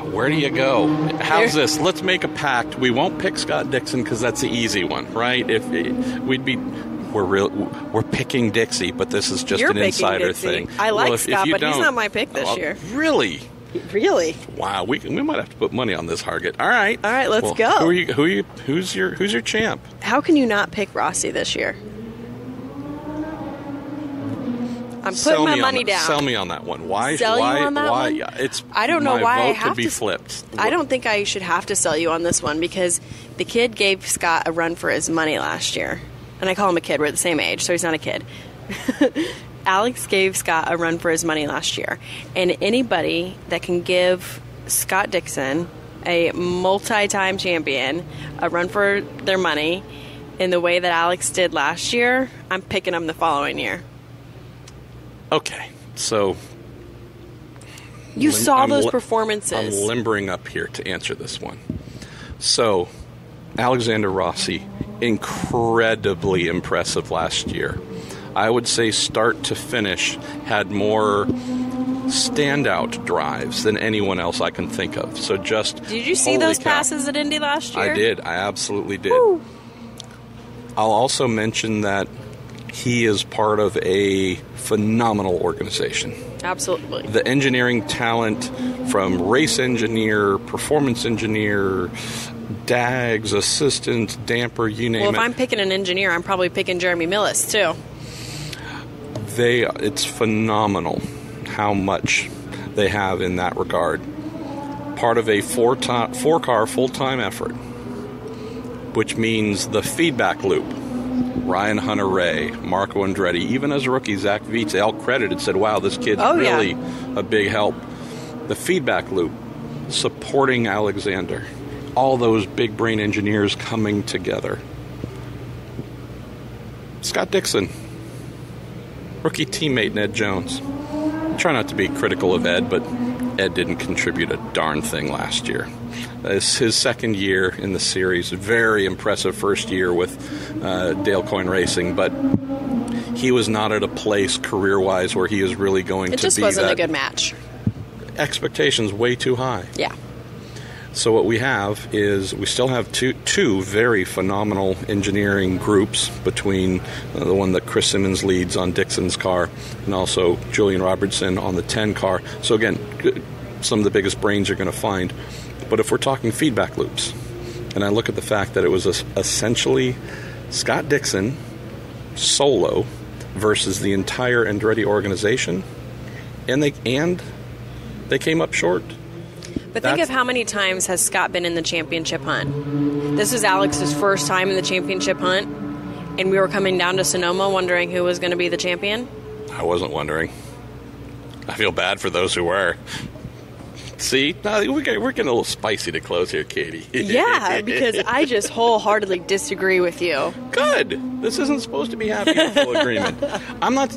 A: where do you go? How's this? Let's make a pact. We won't pick Scott Dixon because that's the easy one, right? We're picking Dixie, but this is just an insider thing.
B: I like Scott, but he's not my pick this year.
A: Really?
B: Really?
A: Wow, we might have to put money on this, Hargitt. All right,
B: let's go.
A: Who's your champ?
B: How can you not pick Rossi this year? I'm putting my money down.
A: Sell me on that one. Why?
B: Sell you on that one?
A: Yeah,
B: I don't know why I have
A: to be flipped.
B: I don't think I should have to sell you on this one because the kid gave Scott a run for his money last year. And I call him a kid. We're the same age, so he's not a kid. Alex gave Scott a run for his money last year. And anybody that can give Scott Dixon, a multi-time champion, a run for their money in the way that Alex did last year, I'm picking him the following year.
A: Okay, so
B: you saw those performances.
A: I'm limbering up here to answer this one. So, Alexander Rossi, incredibly impressive last year. I would say start to finish had more standout drives than anyone else I can think of. So
B: did you see those passes at Indy last year?
A: I did. I absolutely did.
B: Woo.
A: I'll also mention that he is part of a phenomenal organization.
B: Absolutely.
A: The engineering talent from race engineer, performance engineer, DAGs, assistant, damper, you name it.
B: Well, if I'm picking an engineer, I'm probably picking Jeremy Millis, too.
A: It's phenomenal how much they have in that regard. Part of a four-car full-time effort, which means the feedback loop. Ryan Hunter-Ray, Marco Andretti, even as a rookie, Zach Vietz, they all credited, said, wow, this kid's really a big help. The feedback loop, supporting Alexander. All those big brain engineers coming together. Scott Dixon, rookie teammate Ed Jones. Try not to be critical of Ed, but Ed didn't contribute a darn thing last year. It's his second year in the series. Very impressive first year with Dale Coyne Racing, but he was not at a place career-wise where he is really going to be. It
B: just wasn't a good match.
A: Expectations way too high.
B: Yeah.
A: So what we have is we still have two very phenomenal engineering groups between the one that Chris Simmons leads on Dixon's car and also Julian Robertson on the 10 car. So again, some of the biggest brains you're going to find. But if we're talking feedback loops, and I look at the fact that it was essentially Scott Dixon solo versus the entire Andretti organization, and they came up short.
B: But think of how many times has Scott been in the championship hunt. This is Alex's first time in the championship hunt, and we were coming down to Sonoma wondering who was going to be the champion.
A: I wasn't wondering. I feel bad for those who were. See, we're getting a little spicy to close here, Katie.
B: Yeah, because I just wholeheartedly disagree with you.
A: Good. This isn't supposed to be happy and full agreement.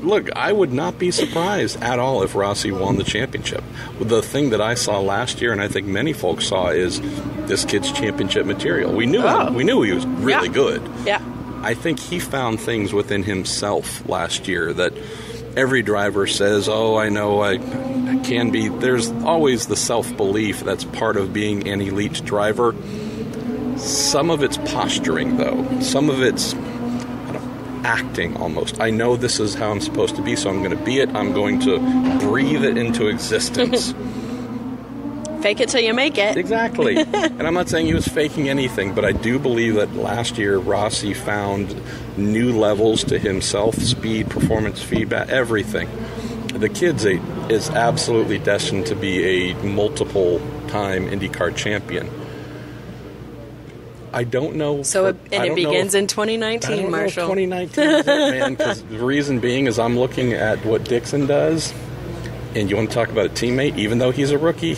A: Look, I would not be surprised at all if Rossi won the championship. The thing that I saw last year, and I think many folks saw, is this kid's championship material. We knew he was really good.
B: Yeah.
A: I think he found things within himself last year that every driver says, oh, I know I can be. There's always the self-belief that's part of being an elite driver. Some of it's posturing, though. Some of it's acting almost. I know this is how I'm supposed to be, so I'm going to be it. I'm going to breathe it into existence.
B: Fake it till you make it.
A: Exactly. And I'm not saying he was faking anything, but I do believe that last year Rossi found new levels to himself, speed, performance, feedback, everything. The kid is absolutely destined to be a multiple-time IndyCar champion. I don't know.
B: It begins in 2019, Marshall.
A: 2019 is it, man, because the reason being is I'm looking at what Dixon does, and you want to talk about a teammate, even though he's a rookie,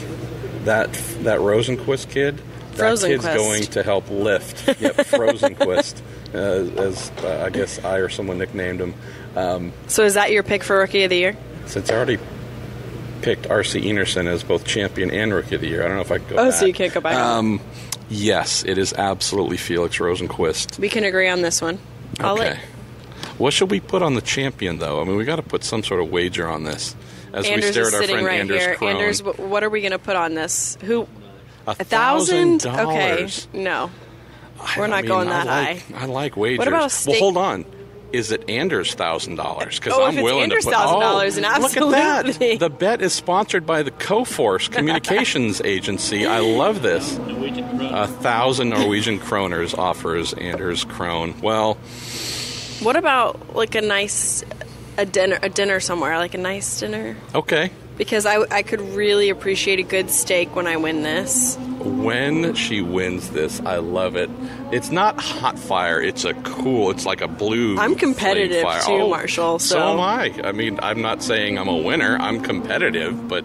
A: that Rosenquist kid, that kid's going to help lift. Yep, Rosenquist, as I guess I or someone nicknamed him.
B: So is that your pick for Rookie of the Year?
A: Since I already picked R.C. Enerson as both champion and Rookie of the Year, I don't know if I can go back.
B: Oh, so you can't go back.
A: Yes, it is absolutely Felix Rosenquist.
B: We can agree on this one.
A: Okay. What should we put on the champion, though? I mean, we got to put some sort of wager on this. As
B: Anders
A: we stare
B: is
A: at our
B: sitting
A: friend
B: right
A: Anders
B: here.
A: Krohn.
B: Anders, what are we going to put on this? Who?
A: $1,000?
B: Okay, no. We're not going that high.
A: I like wagers.
B: What about a steak?
A: Well, hold on. Is it Anders' $1,000? Because
B: I'm
A: willing
B: to put.
A: $1,000,
B: and absolutely.
A: Look at that. The bet is sponsored by the Coforce Communications Agency. I love this. 1,000 Norwegian kroners offers Anders Krohn. Well,
B: what about like a dinner somewhere, like a nice dinner?
A: Okay.
B: Because I could really appreciate a good steak when I win this.
A: When she wins this, I love it. It's not hot fire. It's like a blue.
B: I'm competitive too, Marshall. So
A: am I. I mean, I'm not saying I'm a winner. I'm competitive, but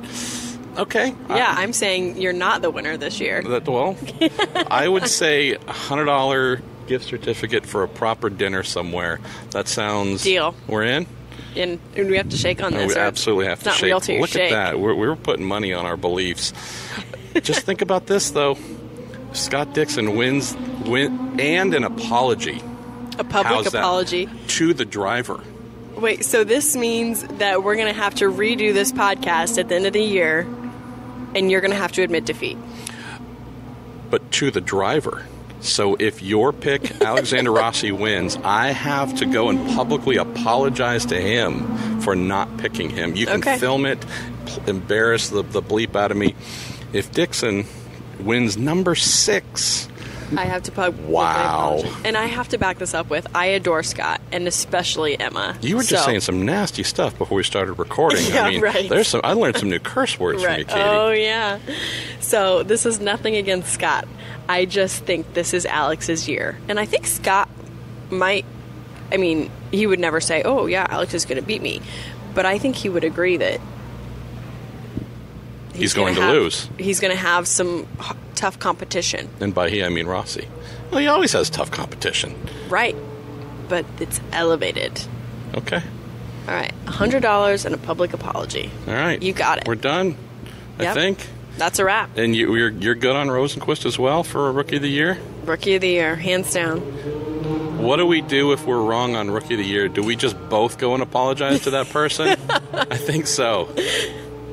A: okay.
B: Yeah, I'm saying you're not the winner this year.
A: I would say $100 gift certificate for a proper dinner somewhere. That sounds...
B: Deal.
A: We're in?
B: And we have to shake on this.
A: We absolutely have to shake.
B: Not real
A: Look
B: shake.
A: at that. We're putting money on our beliefs. Just think about this, though. Scott Dixon wins and an apology.
B: A public apology.
A: To the driver.
B: Wait, so this means that we're going to have to redo this podcast at the end of the year, and you're going to have to admit defeat.
A: But to the driver. So if your pick, Alexander Rossi, wins, I have to go and publicly apologize to him for not picking him. You can film it, embarrass the bleep out of me. If Dixon wins number 6...
B: I have to publicly apologize. And I have to back this up with, I adore Scott, and especially Emma.
A: You were just saying some nasty stuff before we started recording.
B: Yeah,
A: I mean,
B: right.
A: I learned some new curse words from you, Katie.
B: Oh, yeah. So this is nothing against Scott. I just think this is Alex's year. And I think Scott might, he would never say, oh, yeah, Alex is going to beat me. But I think he would agree that
A: he's going to lose.
B: He's going to have some tough competition.
A: And by he, I mean Rossi. Well, he always has tough competition.
B: Right. But it's elevated.
A: Okay.
B: All right. $100 and a public apology.
A: All right.
B: You got it.
A: We're done, I think.
B: That's a wrap.
A: And you're good on Rosenqvist as well for Rookie of the Year?
B: Rookie of the Year, hands down.
A: What do we do if we're wrong on Rookie of the Year? Do we just both go and apologize to that person? I think so.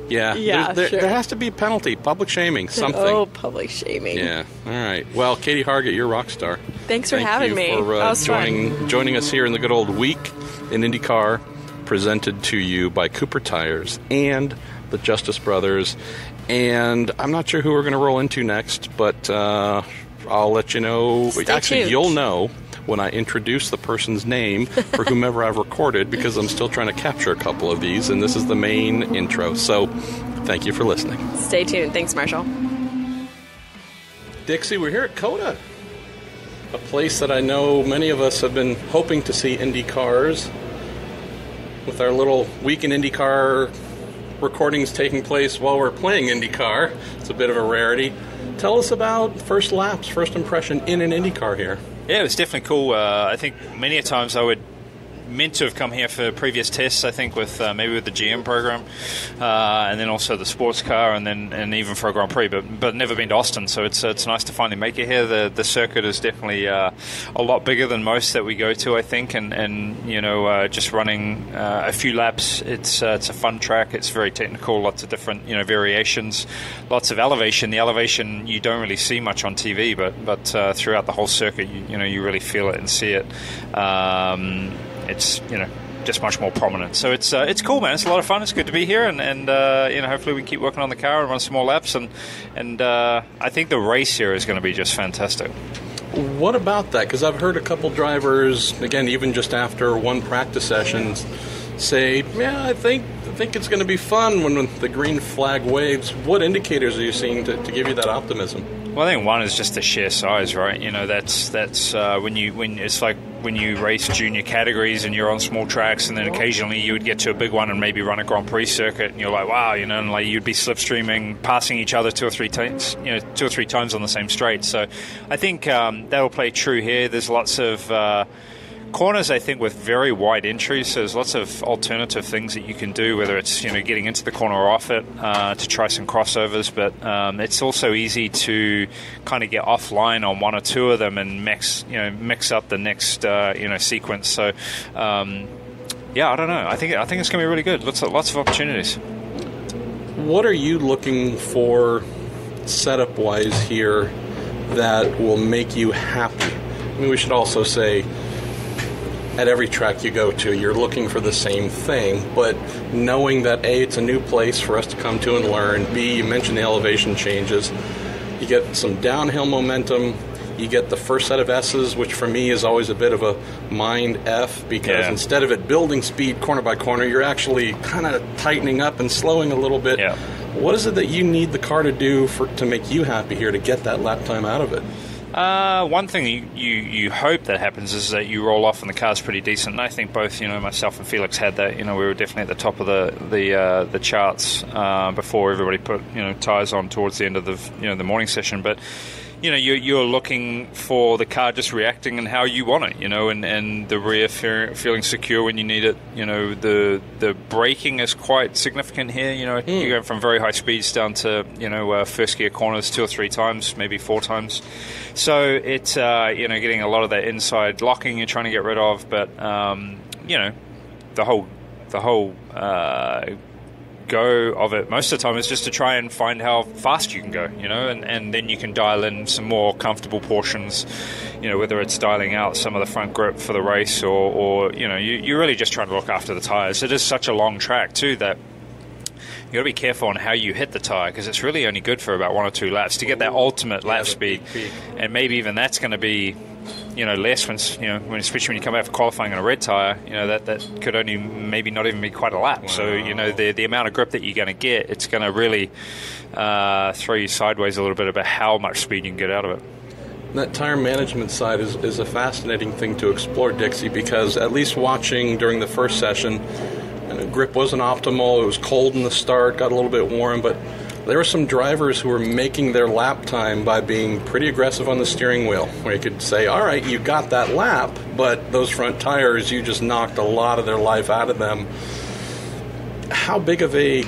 A: Yeah. Sure. There has to be a penalty, public shaming, something.
B: Oh, public shaming.
A: Yeah. All right. Well, Katie Hargitt, you're a rock star.
B: Thanks for having me.
A: Thank you for joining us here in the good old week in IndyCar, presented to you by Cooper Tires and the Justice Brothers. And I'm not sure who we're going to roll into next, but I'll let you know.
B: Stay tuned.
A: You'll know when I introduce the person's name for whomever I've recorded, because I'm still trying to capture a couple of these, and this is the main intro. So thank you for listening.
B: Stay tuned. Thanks, Marshall.
A: Dixie, we're here at COTA, a place that I know many of us have been hoping to see Indy cars, with our little week in IndyCar recordings taking place while we're playing IndyCar. It's a bit of a rarity. Tell us about first laps, first impression in an IndyCar here.
C: Yeah, it was definitely cool. I think many a times I would meant to have come here for previous tests, I think, with maybe with the GM program, and then also the sports car, and even for a Grand Prix, but never been to Austin, so it's nice to finally make it here. The circuit is definitely a lot bigger than most that we go to, I think, and just running a few laps, it's a fun track. It's very technical, lots of different variations, lots of elevation. The elevation you don't really see much on TV, but throughout the whole circuit, you really feel it and see it. It's just much more prominent. So it's cool, man. It's a lot of fun. It's good to be here, and hopefully we can keep working on the car and run some more laps. And I think the race here is going to be just fantastic.
A: What about that? Because I've heard a couple drivers, again, even just after one practice session, say, "Yeah, I think it's going to be fun when the green flag waves." What indicators are you seeing to give you that optimism?
C: Well, I think one is just the sheer size, right? That's when it's like when you race junior categories and you're on small tracks, and then occasionally you would get to a big one and maybe run a Grand Prix circuit, and you're like, wow, and like you'd be slipstreaming, passing each other two or three times on the same straight. So I think that'll play true here. There's lots of corners, I think, with very wide entries, so there's lots of alternative things that you can do, whether it's getting into the corner or off it to try some crossovers, but it's also easy to kind of get offline on one or two of them and mix up the next sequence. So I don't know. I think it's going to be really good. Lots of opportunities.
A: What are you looking for setup wise here that will make you happy? I mean, we should also say, at every track you go to, you're looking for the same thing, but knowing that A, it's a new place for us to come to and learn, B, you mentioned the elevation changes, you get some downhill momentum, you get the first set of S's, which for me is always a bit of a mind F, because instead of it building speed corner by corner, you're actually kind of tightening up and slowing a little bit. Yeah. What is it that you need the car to do to make you happy here to get that lap time out of it?
C: One thing you hope that happens is that you roll off and the car's pretty decent. And I think both myself and Felix had that. We were definitely at the top of the charts before everybody put tires on towards the end of the morning session. But you're looking for the car just reacting and how you want it, and the rear feeling secure when you need it. The braking is quite significant here. You go from very high speeds down to first gear corners 2 or 3 times, maybe 4 times. So it's getting a lot of that inside locking you're trying to get rid of, but the whole go of it most of the time is just to try and find how fast you can go, and then you can dial in some more comfortable portions, whether it's dialing out some of the front grip for the race or you're really just trying to look after the tires. It is such a long track too that you got to be careful on how you hit the tire, because it's really only good for about 1 or 2 laps to get that ultimate lap speed, and maybe even that's going to be less when especially when you come out for qualifying on a red tire, that could only maybe not even be quite a lap. Wow. So the amount of grip that you're going to get, it's going to really throw you sideways a little bit about how much speed you can get out of it.
A: That tire management side is a fascinating thing to explore, Dixie, because at least watching during the first session, grip wasn't optimal. It was cold in the start, got a little bit warm, but there were some drivers who were making their lap time by being pretty aggressive on the steering wheel, where you could say, all right, you got that lap, but those front tires, you just knocked a lot of their life out of them. How big of a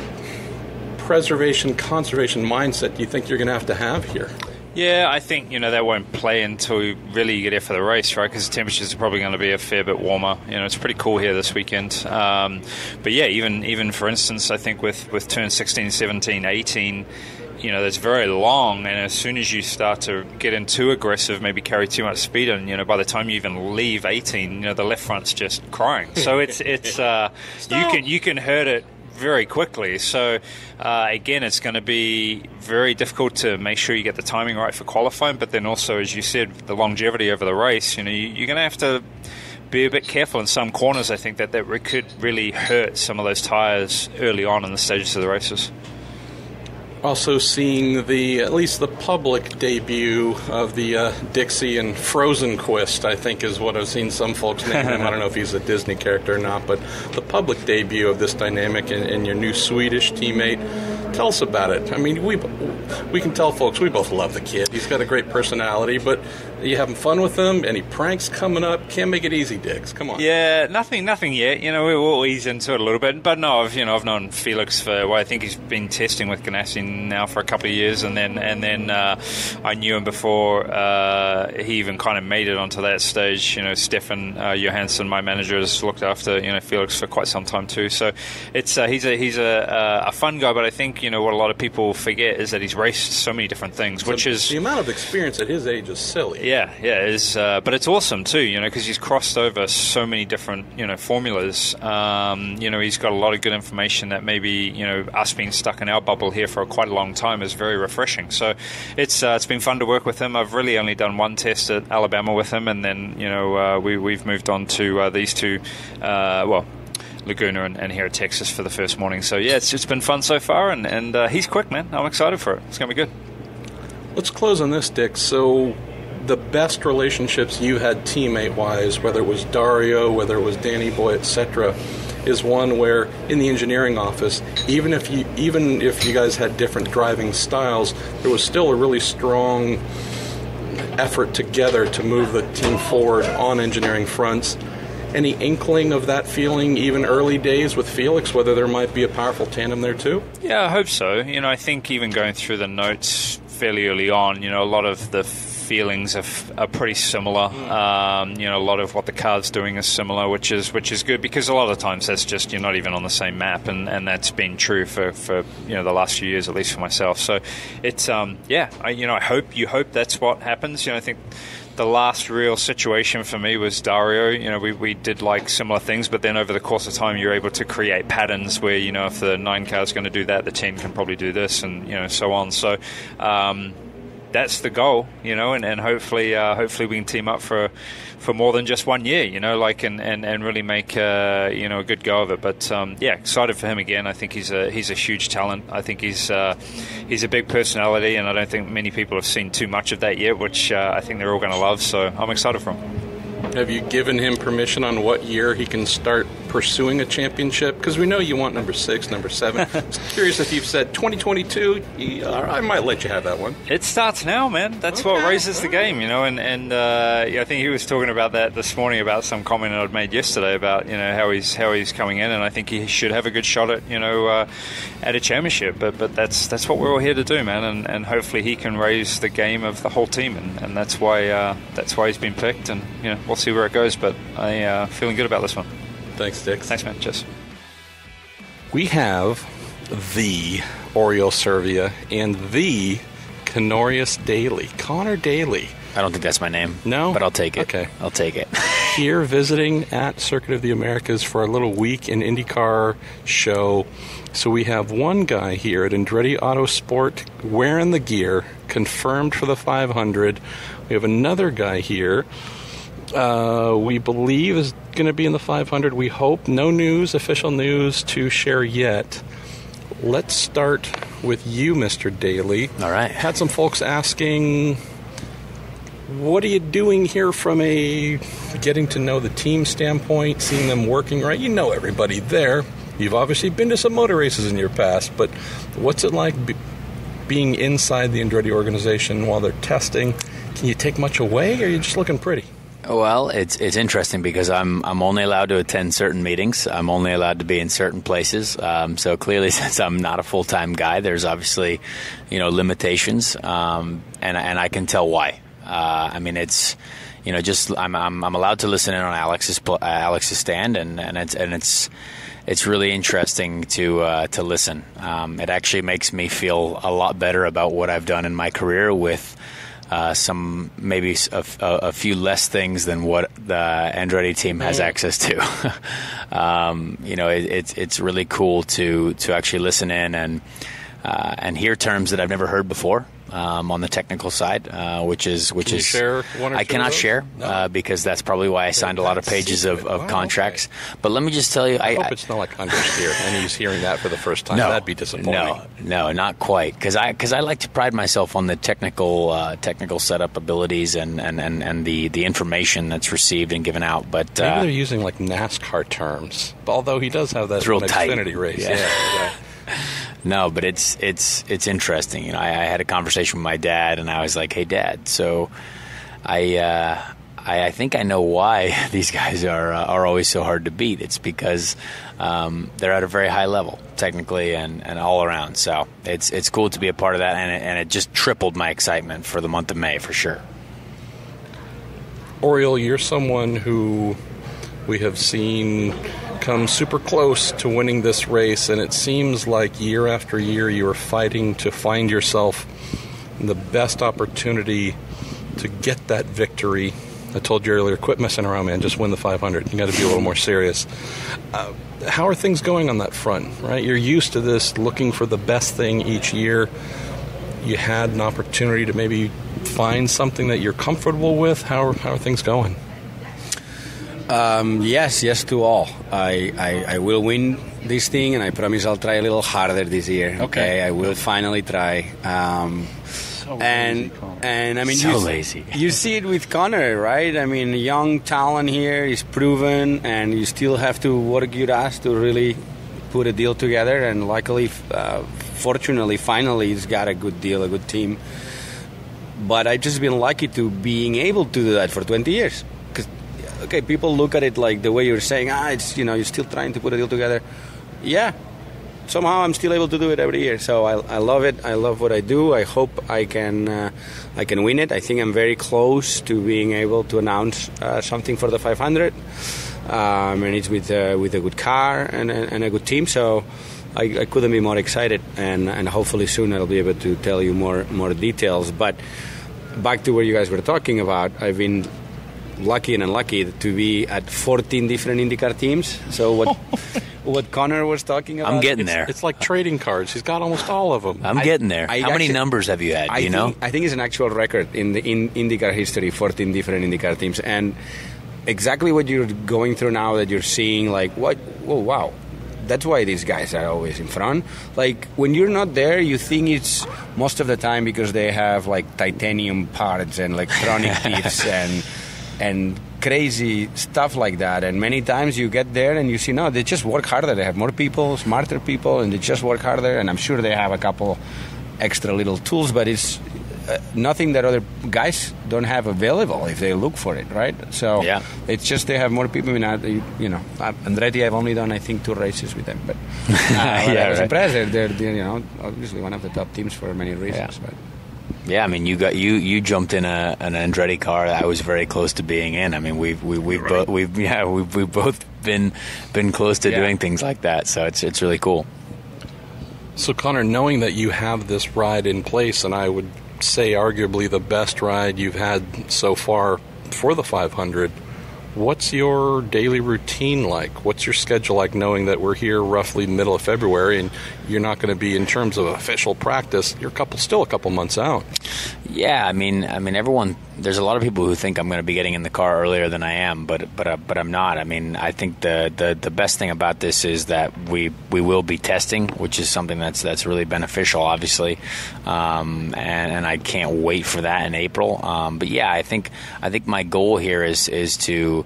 A: conservation mindset do you think you're going to have here?
C: Yeah, I think, that won't play until really you get here for the race, right? Because the temperatures are probably going to be a fair bit warmer. It's pretty cool here this weekend. But yeah, even for instance, I think with turn 16, 17, 18, that's very long, and as soon as you start to get in too aggressive, maybe carry too much speed in, by the time you even leave 18, the left front's just crying. So it's you can hurt it very quickly. So again, it's going to be very difficult to make sure you get the timing right for qualifying, but then also, as you said, the longevity over the race, you're going to have to be a bit careful in some corners. I think that could really hurt some of those tires early on in the stages of the races.
A: Also seeing at least the public debut of the Dixie and Frozenquist, I think is what I've seen some folks name him. I don't know if he's a Disney character or not, but the public debut of this dynamic and your new Swedish teammate. Tell us about it. I mean, we can tell folks we both love the kid. He's got a great personality, but are you having fun with him? Any pranks coming up? Can't make it easy, Diggs. Come on.
C: Yeah, nothing yet. We'll ease into it a little bit. But no, I've known Felix for, I think he's been testing with Ganassi now for a couple of years, and then I knew him before he even kind of made it onto that stage. Stefan Johansson, my manager, has looked after Felix for quite some time too. So it's he's a fun guy, but I think what a lot of people forget is that he's raced so many different things, which is
A: the amount of experience at his age is silly.
C: Yeah, it is. But it's awesome too, because he's crossed over so many different formulas. He's got a lot of good information that maybe us being stuck in our bubble here for quite a long time is very refreshing. So it's been fun to work with him. I've really only done one test at Alabama with him, and then we've moved on to these two. Laguna and here at Texas for the first morning. So yeah, it's been fun so far, and he's quick, man. I'm excited for it. It's going to be good.
A: Let's close on this, Dick. So the best relationships you had teammate-wise, whether it was Dario, whether it was Danny Boy, etc., is one where in the engineering office, even if you guys had different driving styles, there was still a really strong effort together to move the team forward on engineering fronts. Any inkling of that feeling, even early days with Felix, whether there might be a powerful tandem there too?
C: Yeah, I hope so. I think even going through the notes fairly early on, a lot of the feelings are pretty similar. A lot of what the car's doing is similar, which is good, because a lot of times that's just you're not even on the same map, and that's been true for the last few years, at least for myself. So it's I hope that's what happens. I think the last real situation for me was Dario. We did like similar things, but then over the course of time, you're able to create patterns where, if the 9 car is going to do that, the 10 can probably do this, and, so on. So that's the goal, and hopefully we can team up for more than just 1 year, and really make a good go of it. But excited for him again. I think he's a huge talent. I think he's a big personality, and I don't think many people have seen too much of that yet, which I think they're all going to love. So I'm excited for him.
A: Have you given him permission on what year he can start pursuing a championship? Because we know you want number 6, number 7. Just curious if you've said 2022, I might let you have that one.
C: It starts now, man. That's what raises the game, and I think he was talking about that this morning, about some comment I'd made yesterday about how he's coming in, and I think he should have a good shot at at a championship. But that's what we're all here to do, man, and hopefully he can raise the game of the whole team, and that's why he's been picked, and we'll see where it goes, but I'm feeling good about this one.
A: Thanks, Dick.
C: Thanks, man. Cheers.
A: We have the Oriol Servia and the Conorius Daly. Conor Daly.
D: I don't think that's my name.
A: No?
D: But I'll take it.
A: Okay.
D: I'll take it.
A: Here visiting at Circuit of the Americas for a little week in IndyCar show. So we have one guy here at Andretti Autosport wearing the gear, confirmed for the 500. We have another guy here we believe is going to be in the 500. We hope. No news, official news to share yet. Let's start with you, Mr. Daly.
D: All right.
A: Had some folks asking, what are you doing here from a getting to know the team standpoint, seeing them working right? You know everybody there. You've obviously been to some motor races in your past, but what's it like being inside the Andretti organization while they're testing, can you take much away, or are you just looking pretty?
D: Well, it's interesting because I'm only allowed to attend certain meetings. I'm only allowed to be in certain places. So clearly, since I'm not a full-time guy, there's obviously, limitations, and I can tell why. I mean, it's, just I'm allowed to listen in on Alex's stand, and it's really interesting to listen. It actually makes me feel a lot better about what I've done in my career with some maybe a few less things than what the Andretti team has access to. It's really cool to actually listen in and hear terms that I've never heard before. On the technical side, which is
A: share one or
D: I cannot share because that's probably why I signed a lot of pages of contracts. Okay. But let me just tell you,
A: I hope it's not like Hunter's here and he's hearing that for the first time.
D: No,
A: that'd be disappointing.
D: No, not quite. Because I like to pride myself on the technical setup abilities and the information that's received and given out. But
A: maybe they're using like NASCAR terms. Although he does have that Xfinity race. Yeah.
D: No, but it's interesting. I had a conversation with my dad, and I was like, "Hey, Dad, so I think I know why these guys are always so hard to beat. It's because they're at a very high level, technically and all around. So it's cool to be a part of that, and it just tripled my excitement for the month of May for sure."
A: Oriol, you're someone who we have seen come super close to winning this race, and it seems like year after year you are fighting to find yourself the best opportunity to get that victory. I told you earlier, quit messing around, man. Just win the 500. You got to be a little more serious. How are things going on that front, right? You're used to this, looking for the best thing each year. You had an opportunity to maybe find something that you're comfortable with. How are things going?
E: Yes to all. I will win this thing, and I promise I'll try a little harder this year. Okay, I will finally try. And I mean,
D: lazy.
E: You see it with Conor, right? I mean, young talent here is proven, and you still have to work your ass to really put a deal together. And luckily, fortunately, finally, he's got a good deal, a good team. But I've just been lucky to being able to do that for 20 years. Okay, people look at it like the way you're saying, it's, you're still trying to put a deal together. Yeah, somehow I'm still able to do it every year. So I love it. I love what I do. I hope I can win it. I think I'm very close to being able to announce something for the 500. And it's with a good car and a good team. So I couldn't be more excited. And hopefully soon I'll be able to tell you more details. But back to what you guys were talking about, I've been lucky and unlucky to be at 14 different IndyCar teams. So what Conor was talking about,
D: I'm getting there.
A: It's like trading cards. He's got almost all of them.
D: I'm getting there. How many numbers have you had?
E: I think it's an actual record in IndyCar history, 14 different IndyCar teams. And exactly what you're going through now, that you're seeing, like, what? Oh, wow. That's why these guys are always in front. Like, when you're not there, you think it's most of the time because they have, like, titanium parts and electronic bits and crazy stuff like that. And many times you get there and you see, no, they just work harder. They have more people, smarter people, and they just work harder. And I'm sure they have a couple extra little tools, but it's nothing that other guys don't have available if they look for it, right? So
D: yeah.
E: It's just they have more people. Andretti, I've only done, I think, 2 races with them. But I was impressed. They're obviously one of the top teams for many reasons.
D: Yeah. Yeah, I mean, you jumped in an Andretti car that I was very close to being in. I mean, we've both been close to doing things like that. So it's really cool.
A: So Conor, knowing that you have this ride in place, and I would say arguably the best ride you've had so far for the 500, what's your daily routine like? What's your schedule like, knowing that we're here roughly middle of February and you're not going to be, in terms of official practice, you're still a couple months out?
D: Yeah, I mean, everyone. There's a lot of people who think I'm going to be getting in the car earlier than I am, but I'm not. I mean, I think the best thing about this is that we will be testing, which is something that's really beneficial, obviously, and I can't wait for that in April. But yeah, I think my goal here is to,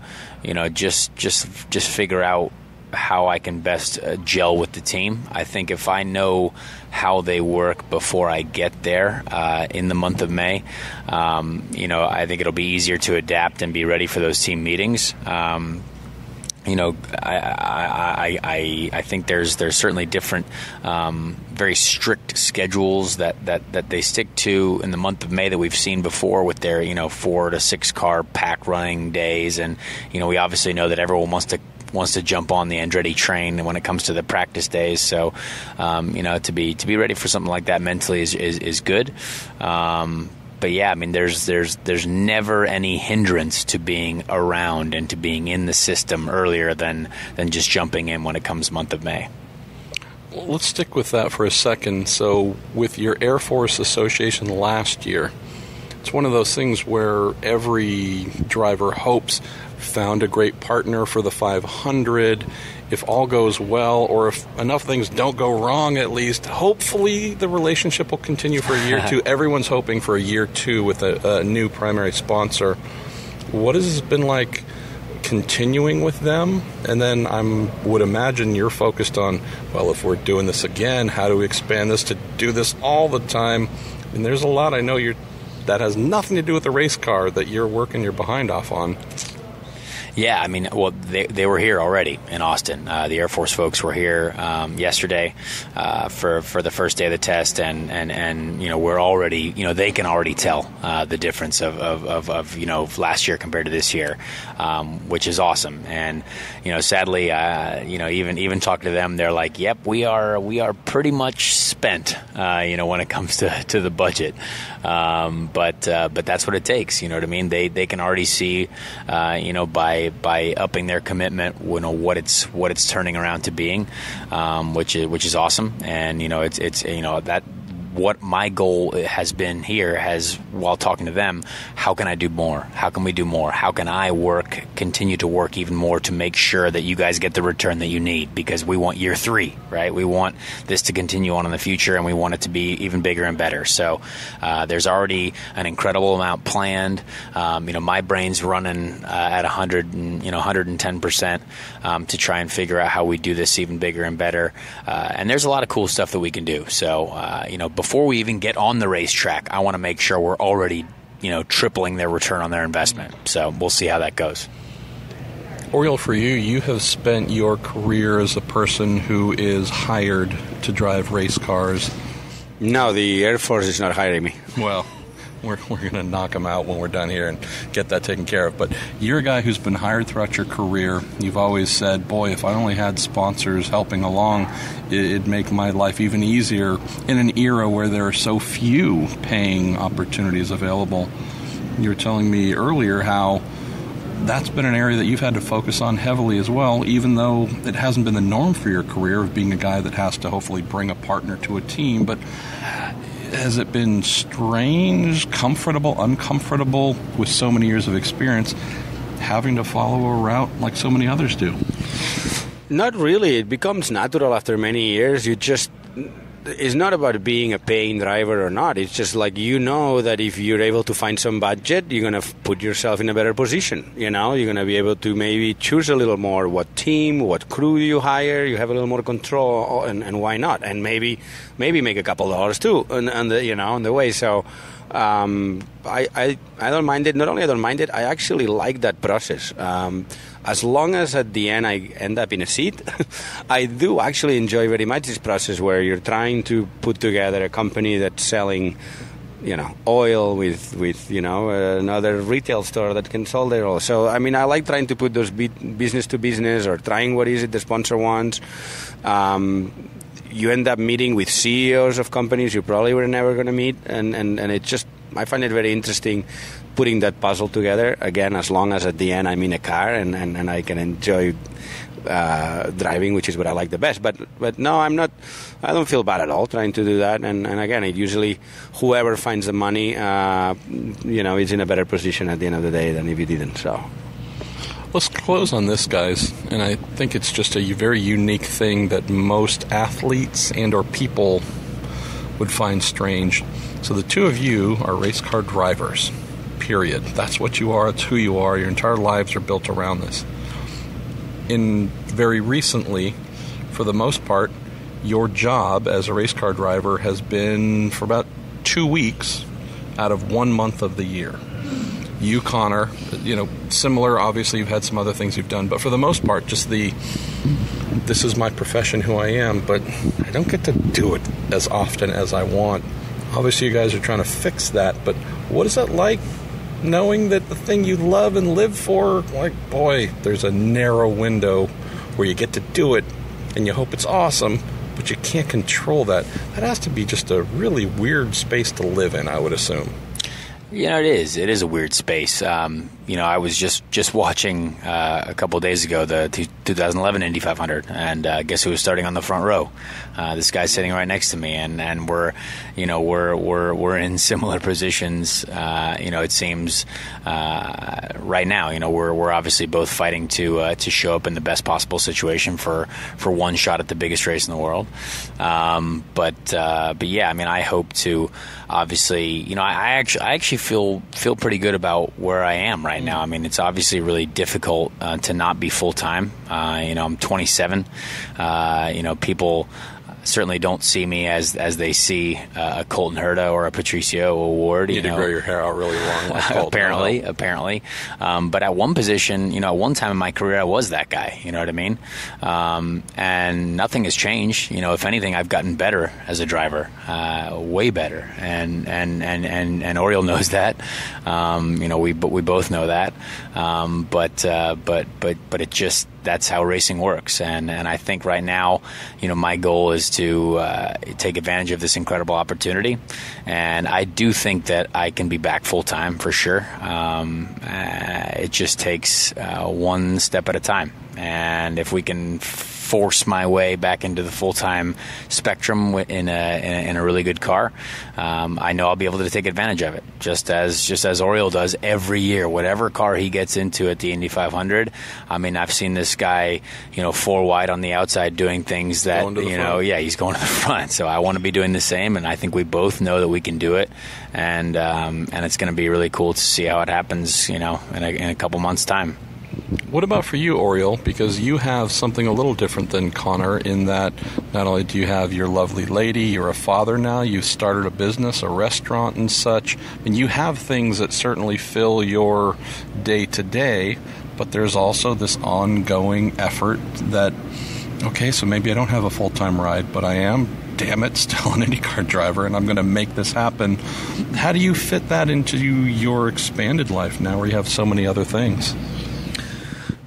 D: just figure out how I can best gel with the team. I think if I know how they work before I get there in the month of May, I think it'll be easier to adapt and be ready for those team meetings. I think there's certainly different, very strict schedules that they stick to in the month of May that we've seen before with their 4 to 6 car pack running days, and we obviously know that everyone wants to jump on the Andretti train when it comes to the practice days. So to be ready for something like that mentally is good. But yeah, I mean, there's never any hindrance to being around and to being in the system earlier than just jumping in when it comes month of May.
A: Well, let's stick with that for a second. So with your Air Force Association last year, it's one of those things where every driver hopes found a great partner for the 500. If all goes well, or if enough things don't go wrong, at least, hopefully the relationship will continue for a year or two. Everyone's hoping for a year or two with a new primary sponsor. What has it been like continuing with them? And then I would imagine you're focused on, well, if we're doing this again, how do we expand this to do this all the time? And there's a lot I know that has nothing to do with the race car that you're working your behind off on.
D: Yeah, I mean, well, they were here already in Austin. The Air Force folks were here yesterday for the first day of the test, and we're already, they can already tell the difference of last year compared to this year, which is awesome. And sadly, even talking to them, they're like, "Yep, we are pretty much spent," when it comes to the budget. But that's what it takes. You know what I mean? They can already see, by upping their commitment, what it's turning around to being, which is awesome. And it's that. What my goal has been here while talking to them, how can I do more? How can we do more? How can I continue to work even more to make sure that you guys get the return that you need? Because we want year 3, right? We want this to continue on in the future, and we want it to be even bigger and better. So there's already an incredible amount planned. My brain's running at 110% to try and figure out how we do this even bigger and better. And there's a lot of cool stuff that we can do. So, before we even get on the racetrack, I want to make sure we're already, tripling their return on their investment. So we'll see how that goes.
A: Oriol, for you have spent your career as a person who is hired to drive race cars.
E: No, the Air Force is not hiring me.
A: Well, we're going to knock them out when we're done here and get that taken care of. But you're a guy who's been hired throughout your career. You've always said, boy, if I only had sponsors helping along, it'd make my life even easier in an era where there are so few paying opportunities available. You were telling me earlier how that's been an area that you've had to focus on heavily as well, even though it hasn't been the norm for your career of being a guy that has to hopefully bring a partner to a team. But has it been strange, comfortable, uncomfortable with so many years of experience having to follow a route like so many others do?
E: Not really. It becomes natural after many years. It's not about being a paying driver or not. It's just like that if you're able to find some budget, you're going to put yourself in a better position. You're going to be able to maybe choose a little more what team, what crew you hire. You have a little more control, and why not? And maybe make a couple dollars too on the way. So I don't mind it. Not only I don't mind it, I actually like that process. As long as at the end I end up in a seat, I do actually enjoy very much this process where you're trying to put together a company that's selling, oil with another retail store that can sell their oil. So, I mean, I like trying to put those business to business or trying what is it the sponsor wants. You end up meeting with CEOs of companies you probably were never going to meet, and it just, I find it very interesting putting that puzzle together, again, as long as at the end I'm in a car and I can enjoy driving, which is what I like the best. But no, I don't feel bad at all trying to do that. And again, it usually, whoever finds the money, is in a better position at the end of the day than if you didn't. So
A: let's close on this, guys. And I think it's just a very unique thing that most athletes and or people would find strange. So the two of you are race car drivers. Period. That's what you are. It's who you are. Your entire lives are built around this. in very recently, for the most part, your job as a race car driver has been for about 2 weeks out of 1 month of the year. You, Conor, similar, obviously you've had some other things you've done, but for the most part, just this is my profession, who I am, but I don't get to do it as often as I want. Obviously you guys are trying to fix that, but what is it like knowing that the thing you love and live for, like, boy, there's a narrow window where you get to do it and you hope it's awesome, but you can't control that. That has to be just a really weird space to live in, I would assume.
D: It is. It is a weird space. I was just watching a couple of days ago the 2011 Indy 500, and guess who was starting on the front row? This guy's sitting right next to me, and we're in similar positions. It seems right now. We're obviously both fighting to show up in the best possible situation for one shot at the biggest race in the world. But yeah, I hope to obviously. I actually feel pretty good about where I am right now. It's obviously really difficult to not be full time. I'm 27. People certainly don't see me as they see a Colton Herta or a Pato O'Ward.
A: You need to grow your hair out really long, like
D: Colton. Apparently. But at one position, at one time in my career, I was that guy. You know what I mean? And nothing has changed. If anything, I've gotten better as a driver, way better. And Oriol knows that. We both know that. But it just. That's how racing works, and I think right now, my goal is to take advantage of this incredible opportunity, and I do think that I can be back full time for sure. It just takes one step at a time, and if we can force my way back into the full-time spectrum in a really good car, I know I'll be able to take advantage of it, just as Oriol does every year. Whatever car he gets into at the Indy 500, I've seen this guy, 4 wide on the outside doing things that, he's going to the front. So I want to be doing the same, and I think we both know that we can do it, and it's going to be really cool to see how it happens, in a couple months' time.
A: What about for you, Oriol? Because you have something a little different than Conor in that not only do you have your lovely lady, you're a father now, you've started a business, a restaurant and such, and you have things that certainly fill your day-to-day, but there's also this ongoing effort that, okay, so maybe I don't have a full-time ride, but I am, damn it, still an IndyCar driver, and I'm going to make this happen. How do you fit that into your expanded life now where you have so many other things?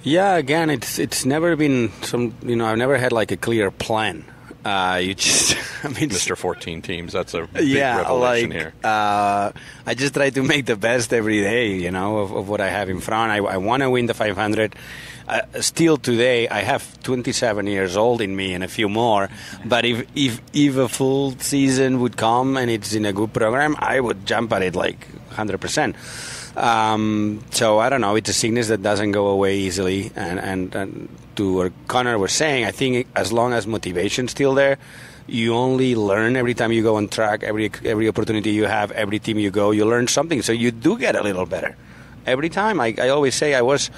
E: Yeah, again, it's never been I've never had like a clear plan. You just,
A: Mr. 14 teams, that's a big revelation here.
E: I just try to make the best every day, of what I have in front. I want to win the 500. Still today, I have 27 years old in me and a few more. But if a full season would come and it's in a good program, I would jump at it like 100%. So I don't know. It's a sickness that doesn't go away easily. And to what Conor was saying, I think as long as motivation's still there, you only learn every time you go on track. Every opportunity you have, every team you go, you learn something. So you do get a little better every time. I always say I was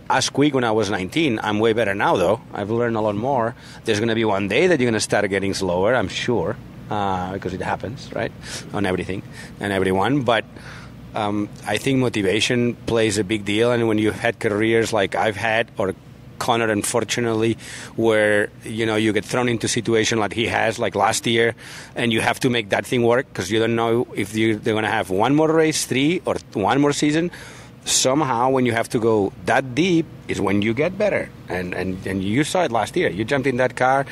E: as quick when I was 19. I'm way better now, though. I've learned a lot more. There's going to be one day that you're going to start getting slower, I'm sure, because it happens, right, on everything and everyone. But I think motivation plays a big deal, and when you've had careers like I've had, or Conor, unfortunately, where you get thrown into a situation like he has, like last year, and you have to make that thing work because you don't know if they're going to have one more race, 3, or one more season. Somehow, when you have to go that deep, is when you get better, and you saw it last year. You jumped in that car.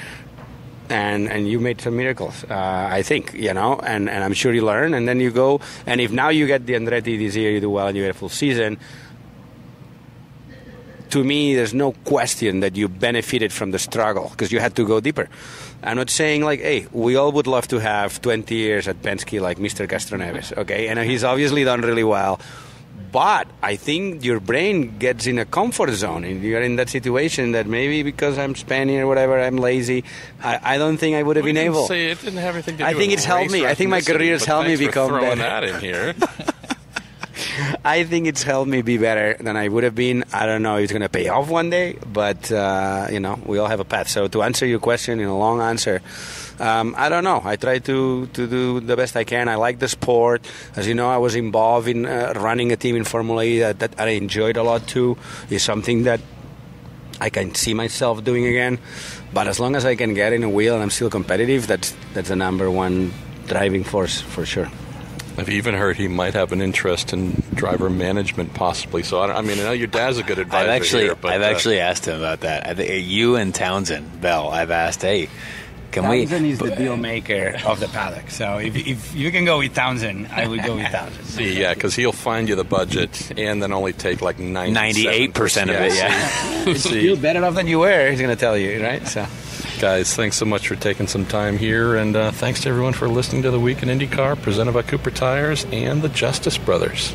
E: And you made some miracles, I think, and I'm sure you learn, and then you go, and if now you get the Andretti this year, you do well, and you get a full season, to me, there's no question that you benefited from the struggle, because you had to go deeper. I'm not saying, like, hey, we all would love to have 20 years at Penske like Mr. Castroneves, okay, and he's obviously done really well. But I think your brain gets in a comfort zone, and you're in that situation that maybe because I'm Spaniard or whatever, I'm lazy. I don't think I would have been able.
A: Say it didn't have anything to do
E: I think
A: with
E: it's helped me. I think my career's helped me become better.
A: That in here.
E: I think it's helped me be better than I would have been. I don't know if it's going to pay off one day, but, we all have a path. So to answer your question in a long answer, I don't know. I try to do the best I can. I like the sport. As you know, I was involved in running a team in Formula E that I enjoyed a lot too. It's something that I can see myself doing again. But as long as I can get in a wheel and I'm still competitive, that's the number one driving force for sure.
A: I've even heard he might have an interest in driver management, possibly. So I know your dad's a good advisor.
D: I've actually asked him about that. I think you and Townsend Bell. I've asked, hey, can
E: Townsend is the deal maker of the paddock. So if you can go with Townsend, I would go with Townsend.
A: See, yeah, because he'll find you the budget and then only take like
D: 98% of it. Yeah,
E: it's still better off than you were. He's going to tell you, right? So.
A: Guys, thanks so much for taking some time here, and thanks to everyone for listening to The Week in IndyCar, presented by Cooper Tires and the Justice Brothers.